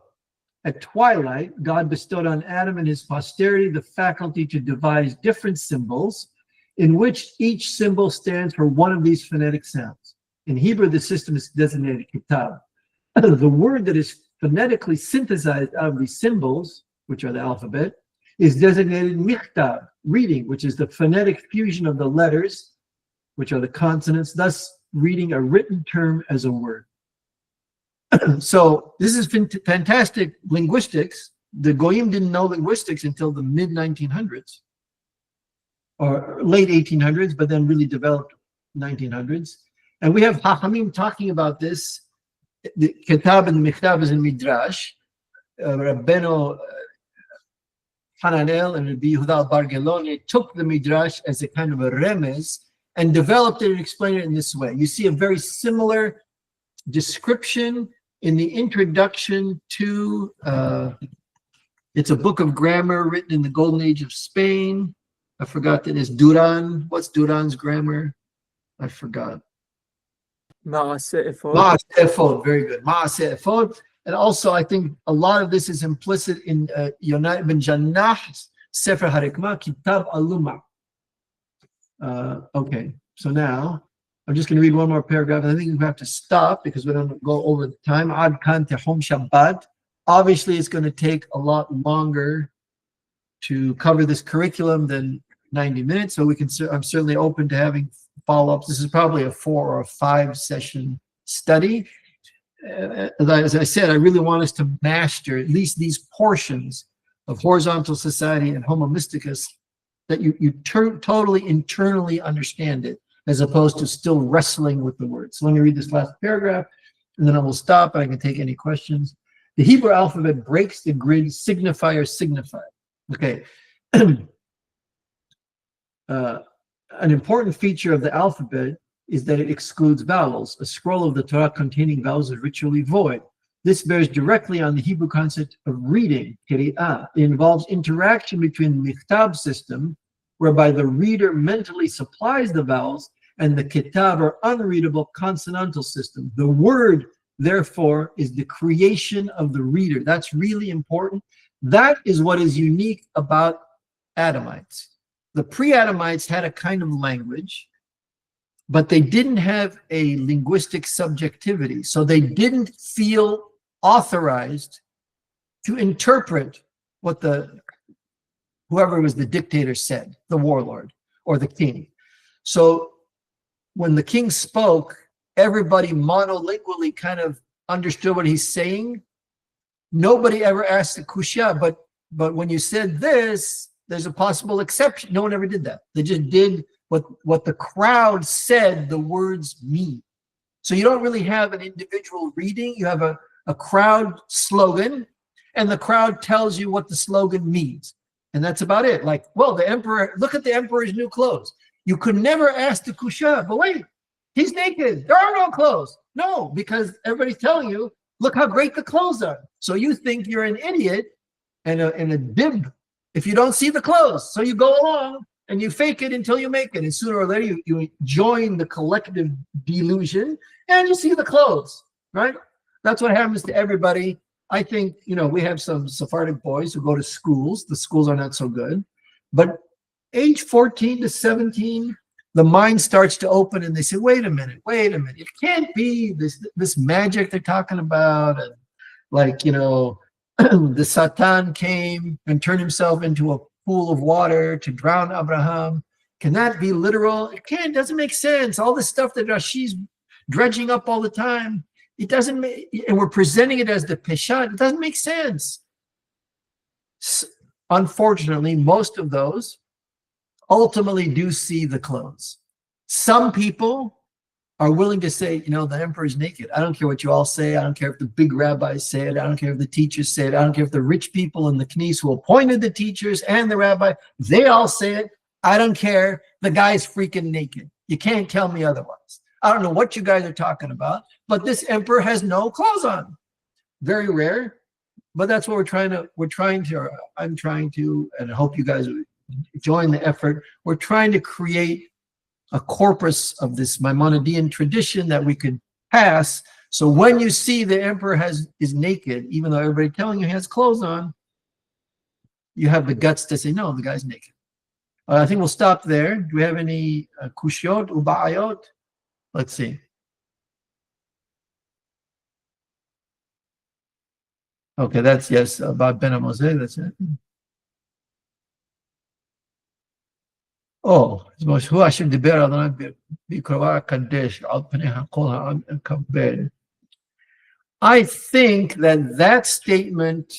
At twilight, God bestowed on Adam and his posterity the faculty to devise different symbols, in which each symbol stands for one of these phonetic sounds. In Hebrew, the system is designated kitab. The word that is phonetically synthesized out of these symbols, which are the alphabet, is designated michtab, reading, which is the phonetic fusion of the letters, which are the consonants, thus reading a written term as a word. So this is fantastic linguistics. The Goyim didn't know linguistics until the mid-1900s, or late 1800s, but then really developed 1900s. And we have Hachamim talking about this. The Kitab and the Michtab is in Midrash. Rabbeinu Hananel and Rabbi Yehuda Bar Geloni took the Midrash as a kind of a remez and developed it and explained it in this way. You see a very similar description in the introduction to, it's a book of grammar written in the Golden Age of Spain. I forgot that it's Duran. What's Duran's grammar? I forgot. Ma'aseh Efod, very good. Ma'aseh Efod. And also, I think a lot of this is implicit in Yonah ibn Jannah's Sefer HaRekmah, Kitab Aluma. Okay, so now I'm just going to read one more paragraph. I think we have to stop because we don't go over the time. Ad kan tehom Shabbat. Obviously, it's going to take a lot longer to cover this curriculum than 90 minutes. So I'm certainly open to having follow-ups. This is probably a 4 or 5 session study. As I said, I really want us to master at least these portions of horizontal society and Homo Mysticus, that you totally internally understand it, as opposed to still wrestling with the words. So let me read this last paragraph, and then I will stop, and I can take any questions. The Hebrew alphabet breaks the grid signifier signified. Okay. An important feature of the alphabet is that it excludes vowels. A scroll of the Torah containing vowels is ritually void. This bears directly on the Hebrew concept of reading, kiri'ah. It involves interaction between the michtab system, whereby the reader mentally supplies the vowels, and the kitab, or unreadable consonantal system. The word, therefore, is the creation of the reader. That's really important. That is what is unique about Adamites. The Pre-Adamites had a kind of language, but they didn't have a linguistic subjectivity. So they didn't feel authorized to interpret what whoever was the dictator said, the warlord or the king. So when the king spoke, everybody monolingually kind of understood what he's saying. Nobody ever asked the kushya, but when you said this, there's a possible exception. No one ever did that. They just did what the crowd said the words mean. So you don't really have an individual reading. You have a crowd slogan, and the crowd tells you what the slogan means. And that's about it. Like, well, the emperor, look at the emperor's new clothes. You could never ask the kushya, but wait, he's naked. There are no clothes. No, because everybody's telling you, look how great the clothes are. So you think you're an idiot and a dib if you don't see the clothes. So you go along and you fake it until you make it. And sooner or later, you join the collective delusion and you see the clothes, right? That's what happens to everybody. I think, we have some Sephardic boys who go to schools. The schools are not so good. But age 14 to 17, the mind starts to open and they say, wait a minute. It can't be this magic they're talking about. And like, the Satan came and turned himself into a pool of water to drown Abraham. Can that be literal? It doesn't make sense. All this stuff that Rashi's dredging up all the time. It doesn't make, and we're presenting it as the Peshat. It doesn't make sense. Unfortunately, most of those ultimately do see the clothes. Some people are willing to say, the emperor is naked. I don't care what you all say. I don't care if the big rabbis say it. I don't care if the teachers say it. I don't care if the rich people in the knis who appointed the teachers and the rabbi, they all say it. I don't care. The guy's freaking naked. You can't tell me otherwise. I don't know what you guys are talking about, but this emperor has no clothes on. Very rare, but that's what I'm trying to, and I hope you guys join the effort. We're trying to create a corpus of this Maimonidean tradition that we could pass. So when you see the emperor is naked, even though everybody telling you he has clothes on, you have the guts to say, no, the guy's naked. I think we'll stop there. Do we have any kushyot, uba'ayot? Let's see. Okay, that's yes, about Ben Moshe, that's it. Oh, who I should be I think that statement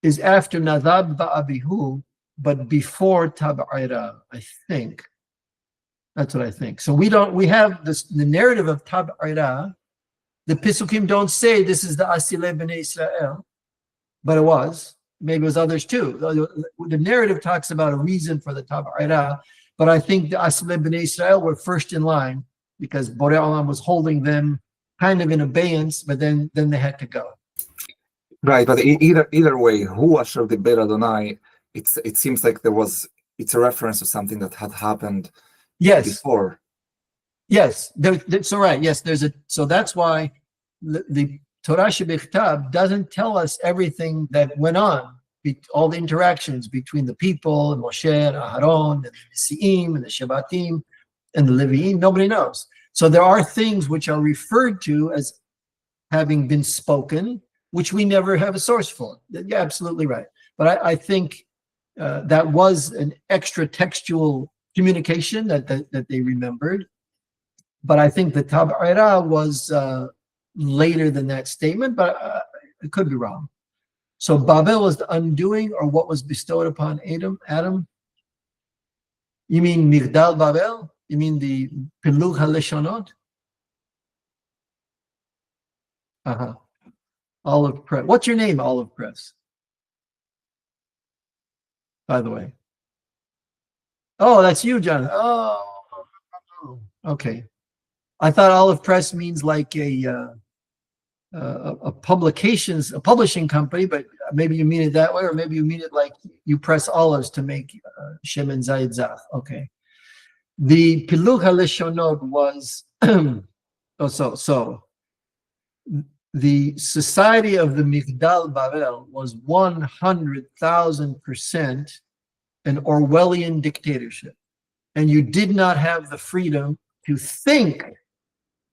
is after Nadab Ba'abihu, but before Tab'ira, I think. That's what I think. So we have the narrative of Tab'ira. The Pisukim don't say this is the Asilei B'nai Israel, but it was. Maybe it was others too. The narrative talks about a reason for the Tab'ira, but I think the Asilei B'nai Israel were first in line because Borei Olam was holding them kind of in abeyance, but then they had to go. Right, but either way, Hu Asher Diber Adonai, it seems like it's a reference to something that had happened before. Yes, so right. Yes, so that's why the Torah Shebichtav doesn't tell us everything that went on, all the interactions between the people and Moshe and Aharon and the Nesi'im and the Shebatim and the Levi'im. Nobody knows. So there are things which are referred to as having been spoken, which we never have a source for. You're absolutely right. But I think that was an extra textual communication that they remembered. But I think the Tab'ira was later than that statement, but it could be wrong. So Babel was the undoing, or what was bestowed upon Adam? You mean Migdal Babel? You mean the Pilug HaLeshonot? Olive Press. What's your name, Olive Press? By the way. Oh, that's you, John. Oh, okay. I thought Olive Press means like a publishing company, but maybe you mean it that way, or maybe you mean it like you press olives to make Shemen Zayid Zaf. Okay. The Pilug HaLeshonot was the society of the Migdal Babel was 100,000% an Orwellian dictatorship, and you did not have the freedom to think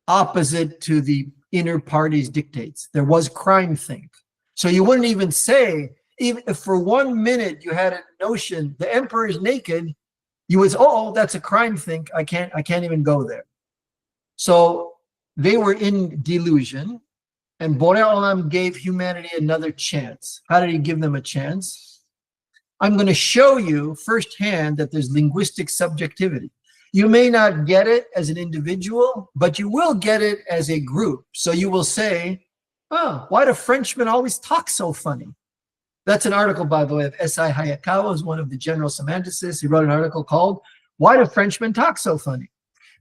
opposite to the inner party's dictates. There was crime think. So you wouldn't even say, even if for 1 minute you had a notion the emperor is naked, you would say, oh, that's a crime think. I can't even go there. So they were in delusion, and Borei Olam gave humanity another chance. How did he give them a chance? I'm going to show you firsthand that there's linguistic subjectivity. You may not get it as an individual, but you will get it as a group. So you will say, oh, why do Frenchmen always talk so funny? That's an article, by the way, of S.I. Hayakawa, who's one of the general semanticists. He wrote an article called, Why Do Frenchmen Talk So Funny?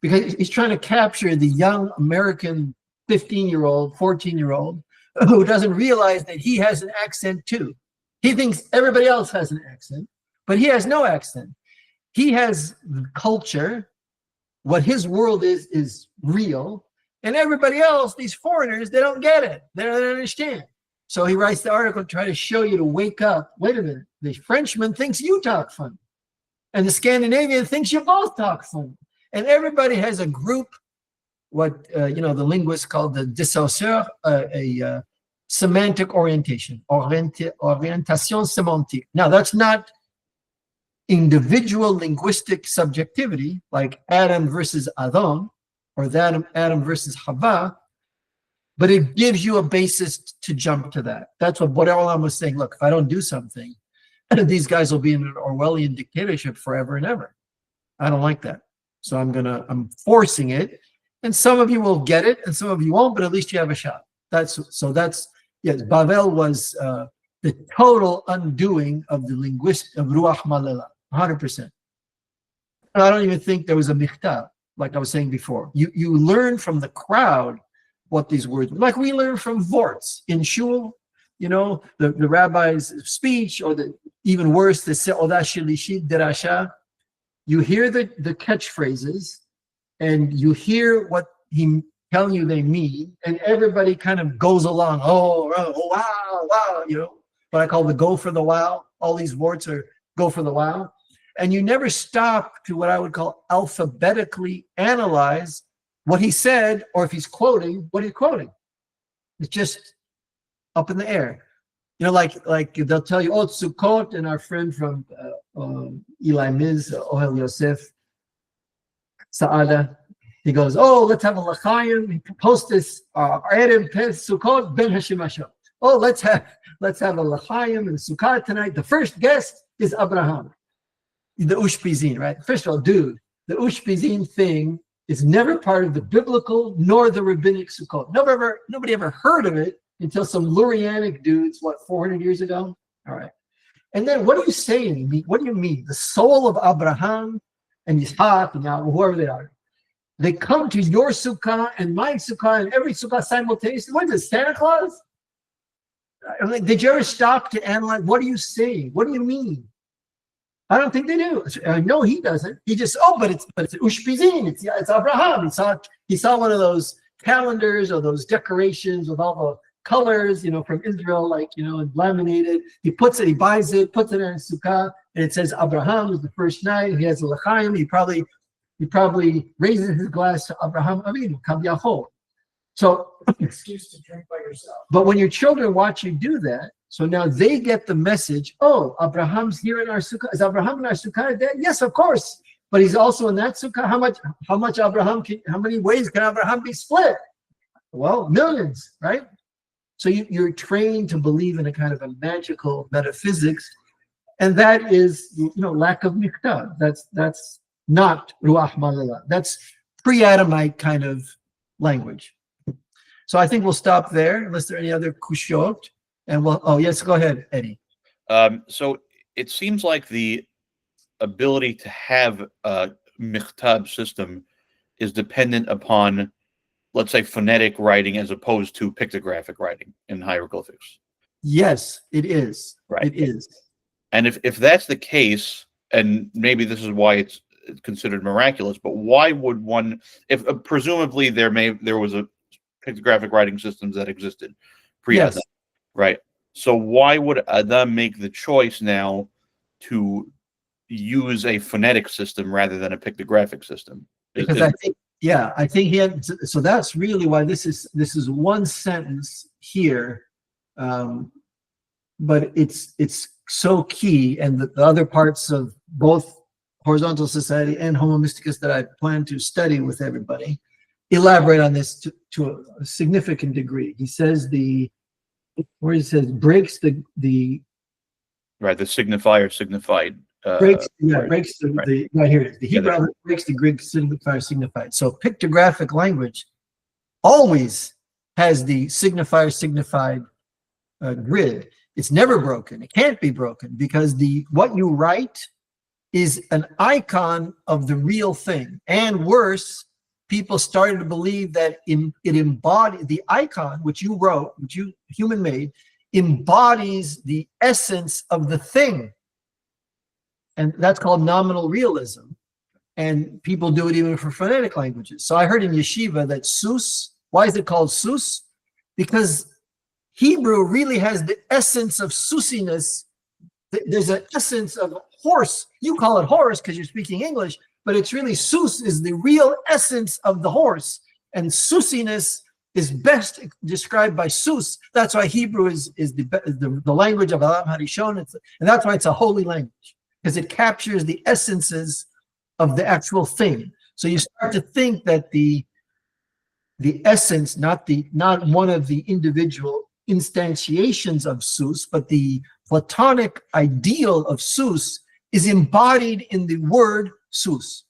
Because he's trying to capture the young American 15-year-old, 14-year-old, who doesn't realize that he has an accent too. He thinks everybody else has an accent, but he has no accent. He has culture. What his world is real. And everybody else, these foreigners, they don't get it. They don't understand. So he writes the article to try to show you to wake up. Wait a minute. The Frenchman thinks you talk funny. And the Scandinavian thinks you both talk funny. And everybody has a group, what the linguists call the dissociateur, a semantic orientation, orientation sémantique. Now, that's not individual linguistic subjectivity, like Adam versus Adam, or Adam versus Hava, but it gives you a basis to jump to that. That's what Borei Olam was saying. Look, if I don't do something, these guys will be in an Orwellian dictatorship forever and ever. I don't like that. So I'm forcing it. And some of you will get it and some of you won't, but at least you have a shot. Yes, Bavel was the total undoing of the linguist of Ruach Malela, 100%. I don't even think there was a michtav, like I was saying before. You learn from the crowd what these words, like we learn from Vorts in shul, the rabbi's speech, or even worse, the Se'odah Shelishit Derasha. You hear the catchphrases, and you hear what he telling you they mean, and everybody kind of goes along. Oh wow, what I call the go for the wow. All these words are go for the wow, and you never stop to what I would call alphabetically analyze what he said, or if he's quoting, what he's quoting. It's just up in the air. Like they'll tell you, oh, Sukkot, and our friend from Eli Miz, Ohel Yosef, Saada, he goes, oh, let's have a l'chaim. He proposed this, Erev Pes Sukkot Ben Hashemashot. Oh, let's have a l'chaim and Sukkot tonight. The first guest is Abraham, the Ushpizin, right? First of all, dude, the Ushpizin thing is never part of the biblical nor the rabbinic Sukkot. Nobody ever heard of it until some Lurianic dudes, 400 years ago? All right. And then what are you saying? What do you mean? The soul of Abraham and Yitzhak and Yahweh, whoever they are, they come to your sukkah and my sukkah and every sukkah simultaneously. What is it, Santa Claus? I'm like, did you ever stop to analyze? What are you saying? What do you mean? I don't think they do. No, he doesn't. He just, but it's Ushpizin. It's Abraham. He saw one of those calendars or those decorations with all the colors, from Israel, laminated. He buys it, puts it in his sukkah, and it says Abraham is the first night. He has a l'chaim. He probably raises his glass to Abraham Avinu, Kav Yachol. So, Excuse to drink by yourself. but when your children watch you do that, so now they get the message, oh, Abraham's here in our sukkah. Is Abraham in our sukkah? Yes, of course. But he's also in that sukkah. How many ways can Abraham be split? Well, millions, right? So you're trained to believe in a kind of a magical metaphysics, and that is, lack of mikdash. That's not ruach malala. That's pre-Adamite kind of language. So I think we'll stop there, unless there are any other kushiot. And yes, go ahead, Eddie. So it seems like the ability to have a michtab system is dependent upon, let's say, phonetic writing as opposed to pictographic writing in hieroglyphics. Yes, it is. Right. It is. And if that's the case, and maybe this is why it's considered miraculous, but why would one, if presumably there was a pictographic writing systems that existed pre-Adam, right? So why would Adam make the choice now to use a phonetic system rather than a pictographic system? Because I think he had. So that's really why this is one sentence here, but it's so key, and the other parts of both Horizontal Society and Homo Mysticus that I plan to study with everybody elaborate on this to a significant degree. He says where he says breaks the Right, the signifier signified. breaks right. breaks right. the right here it is. The Yeah, Hebrew alphabet breaks the Greek signifier signified. So pictographic language always has the signifier signified grid. It's never broken. It can't be broken because what you write is an icon of the real thing. And worse, people started to believe that it embodied the icon, which you wrote, which you human made, embodies the essence of the thing. And that's called nominal realism. And people do it even for phonetic languages. So I heard in yeshiva that sus, why is it called sus? Because Hebrew really has the essence of sussiness. There's an essence of horse. You call it horse because you're speaking English, but it's really sus is the real essence of the horse. And sussiness is best described by sus. That's why Hebrew is the language of Alam Harishon. And that's why it's a holy language, because it captures the essences of the actual thing. So you start to think that the essence, not one of the individual instantiations of sus, but the Platonic ideal of sus is embodied in the word sus.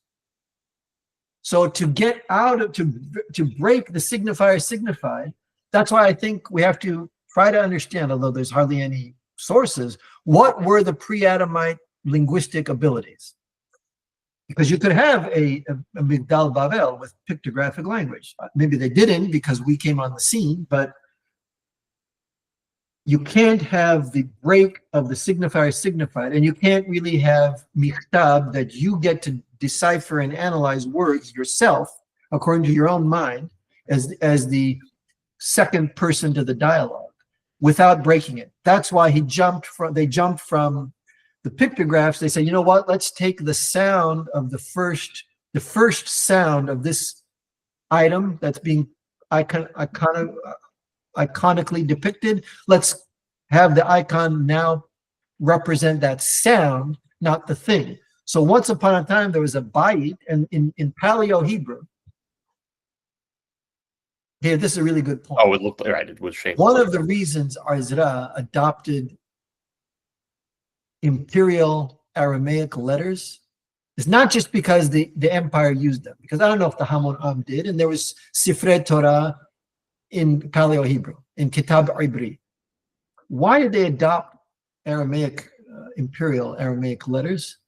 So to get out of, to break the signifier signified, that's why I think we have to try to understand, although there's hardly any sources, what were the pre-Adamite linguistic abilities? Because you could have a Migdal Bavel with pictographic language. Maybe they didn't because we came on the scene, but you can't have the break of the signifier signified, and you can't really have michtab that you get to decipher and analyze words yourself according to your own mind as the second person to the dialogue without breaking it. That's why they jumped from the pictographs. They say, you know what, let's take the sound of the first sound of this item that's being iconically depicted. Let's have the icon now represent that sound, not the thing. So once upon a time, there was a bayit, and in Paleo Hebrew, here, this is a really good point. Oh, it looked right. It was shaped. One of the reasons Ezra adopted imperial Aramaic letters is not just because the empire used them, because I don't know if the Hamon Am did, and there was Sifrei Torah in Paleo Hebrew, in Kitab Ibri. Why did they adopt Aramaic, imperial Aramaic letters?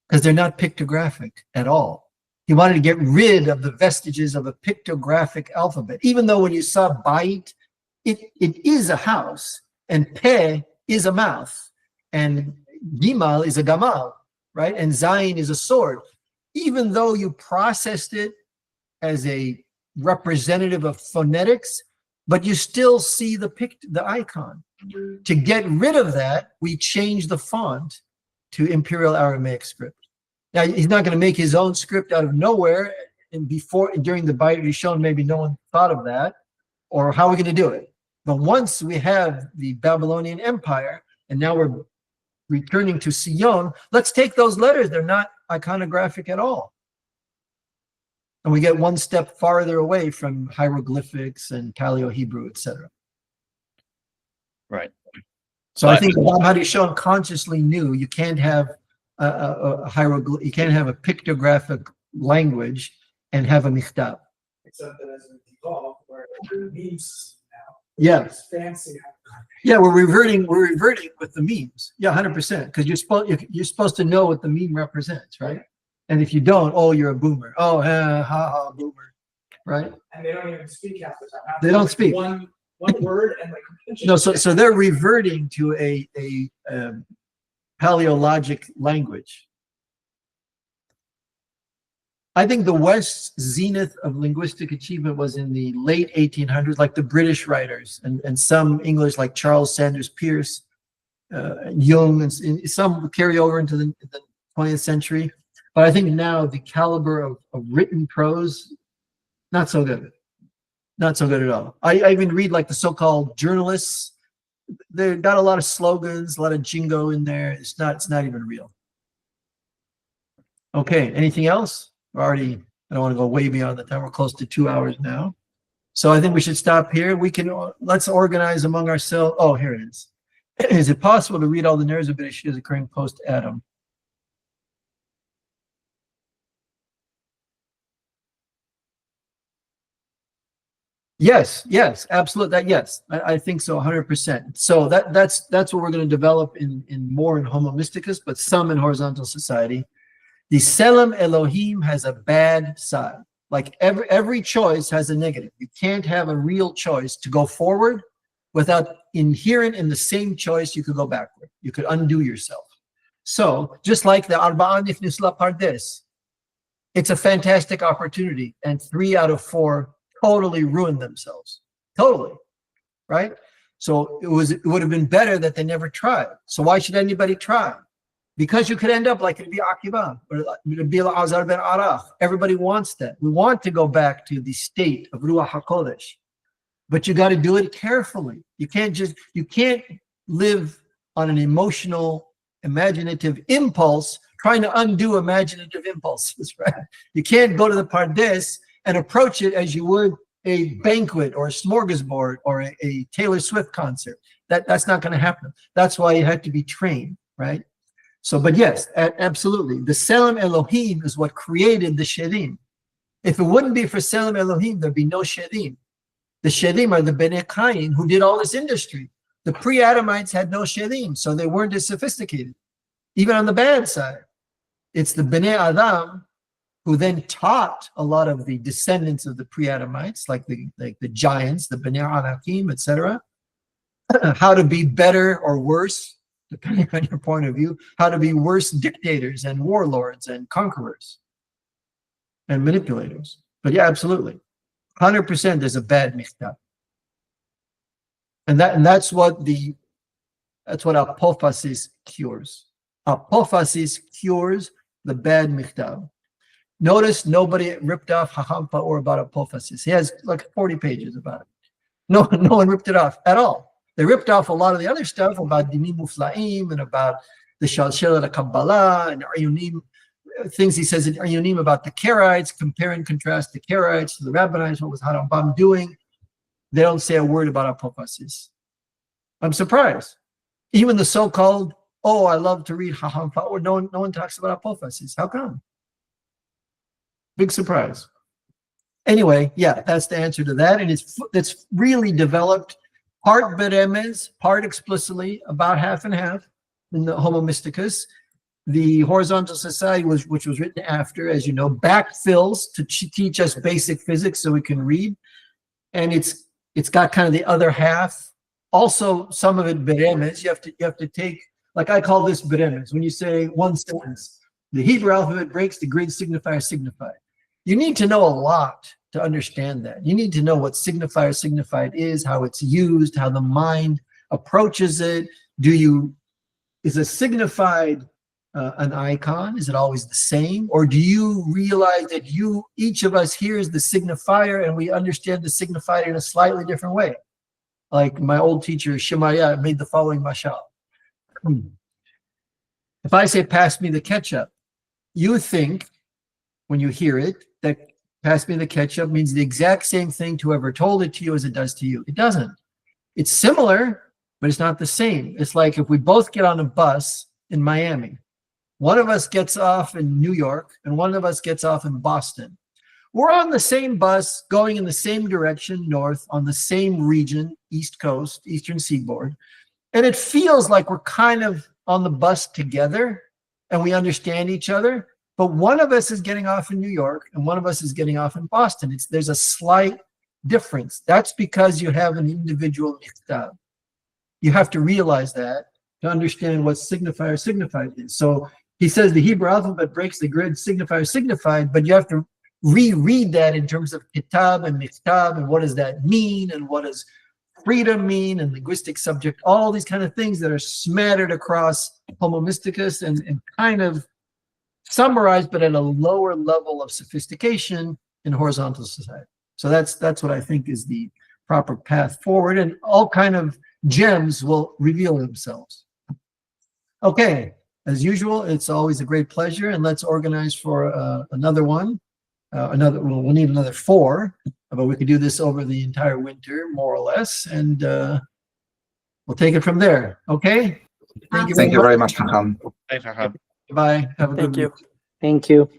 Because they're not pictographic at all. He wanted to get rid of the vestiges of a pictographic alphabet, even though when you saw Bait, it is a house, and Peh is a mouth, and Gimal is a Gamal, right? And Zayin is a sword. Even though you processed it as a representative of phonetics, but you still see the icon. To get rid of that, we changed the font to Imperial Aramaic script. Now, he's not going to make his own script out of nowhere, and during the Beit Rishon, maybe no one thought of that, or how are we going to do it? But once we have the Babylonian Empire, and now we're returning to Sion, let's take those letters. They're not iconographic at all. And we get one step farther away from hieroglyphics and Paleo Hebrew, etc. Right. So I think Alam Harishon consciously knew you can't have you can't have a pictographic language and have a michtab. Except that as we evolve, where memes now. Yeah. It's fancy. Yeah, we're reverting with the memes. Yeah, 100%. Because you're supposed to know what the meme represents, right? And if you don't, oh, you're a boomer. Oh, ha, boomer, right? And they don't even speak half the time. They don't speak. One word and like. No, so they're reverting to a Paleologic language. I think the West's zenith of linguistic achievement was in the late 1800s, like the British writers and some English like Charles Sanders Peirce, Jung, and some carry over into the 20th century. But I think now the caliber of written prose, not so good. Not so good at all. I even read like the so-called journalists. They've got a lot of slogans, a lot of jingo in there. It's not even real. Okay, anything else? We're already I don't want to go way beyond the time. We're close to 2 hours now. So I think we should stop here. Let's organize among ourselves. Oh, here it is. Is it possible to read all the narratives of Bereshith occurring post-Adam? Yes, absolutely. Yes, I think so, 100%. So that's what we're going to develop in more in Homo Mysticus, but some in horizontal society. The Selem Elohim has a bad side. Like every choice has a negative. You can't have a real choice to go forward without inherent in the same choice. You could go backward. You could undo yourself. So just like the Arba'an Nifnis La Pardes, it's a fantastic opportunity, and 3 out of 4 totally ruined themselves. Totally, right? So it would have been better that they never tried. So why should anybody try? Because you could end up like Rabbi Akiva or Rabbi Azar ben Arach. Everybody wants that. We want to go back to the state of Ruach HaKodesh, but you got to do it carefully. You can't live on an emotional, imaginative impulse trying to undo imaginative impulses, right? You can't go to the Pardes and approach it as you would a banquet or a smorgasbord or a Taylor Swift concert. That's not going to happen. That's why you have to be trained, right? So, but yes, absolutely. The Selem Elohim is what created the Shedim. If it wouldn't be for Selem Elohim, there'd be no Shedim. The Shedim are the Bnei Kain who did all this industry. The Pre-Adamites had no Shedim, so they weren't as sophisticated. Even on the bad side, it's the Bnei Adam who then taught a lot of the descendants of the Pre-Adamites, like the giants, the Bnei Anakim, etc., how to be better or worse, depending on your point of view, how to be worse dictators and warlords and conquerors and manipulators. But yeah, absolutely. 100% there's a bad michtav. And that's what apophasis cures. Apophasis cures the bad michtav. Notice nobody ripped off Hacham Pa'or about apophasis. He has like 40 pages about it. No one ripped it off at all. They ripped off a lot of the other stuff about Dinim Muflaim and about the Shalshelah Kabbalah and Ayunim, things he says in Ayunim about the Karaites, compare and contrast the Karaites to the Rabbanites, what was Harambam doing. They don't say a word about apophasis. I'm surprised. Even the so-called, I love to read Hacham Pa'or, no one talks about apophasis. How come? Big surprise. Anyway, yeah, that's the answer to that. And it's really developed part beremez, part explicitly, about half and half in the Homo Mysticus. The Horizontal Society, which was written after, as you know, backfills to teach us basic physics so we can read. And it's got kind of the other half. Also, some of it beremez. You have to take, like I call this beremez. When you say one sentence, the Hebrew alphabet breaks the grid signifier signified. You need to know a lot to understand that. You need to know what signifier signified is, how it's used, how the mind approaches it. Is a signified an icon? Is it always the same? Or do you realize that each of us here is the signifier and we understand the signifier in a slightly different way? Like my old teacher, Shemaiah, made the following mashal. If I say, pass me the ketchup, you think, when you hear it, that pass me the ketchup means the exact same thing to whoever told it to you as it does to you. It doesn't. It's similar, but it's not the same. It's like if we both get on a bus in Miami, one of us gets off in New York and one of us gets off in Boston. We're on the same bus going in the same direction, north, on the same region, East Coast, Eastern Seaboard. And it feels like we're kind of on the bus together and we understand each other. But one of us is getting off in New York and one of us is getting off in Boston. There's a slight difference. That's because you have an individual michtav. You have to realize that to understand what signifier signified is. So he says the Hebrew alphabet breaks the grid signifier signified, but you have to reread that in terms of kitab and michtav and what does that mean and what does freedom mean and linguistic subject, all these kind of things that are smattered across Homo Mysticus and kind of summarized, but at a lower level of sophistication in horizontal society. So that's what I think is the proper path forward, and all kind of gems will reveal themselves. Okay, as usual, it's always a great pleasure, and let's organize for another one. we'll need another 4, but we could do this over the entire winter, more or less, and we'll take it from there. Okay? Thank you very much, Chacham. Thanks, Rahab. Bye. Have a good Thank you. week. Thank you.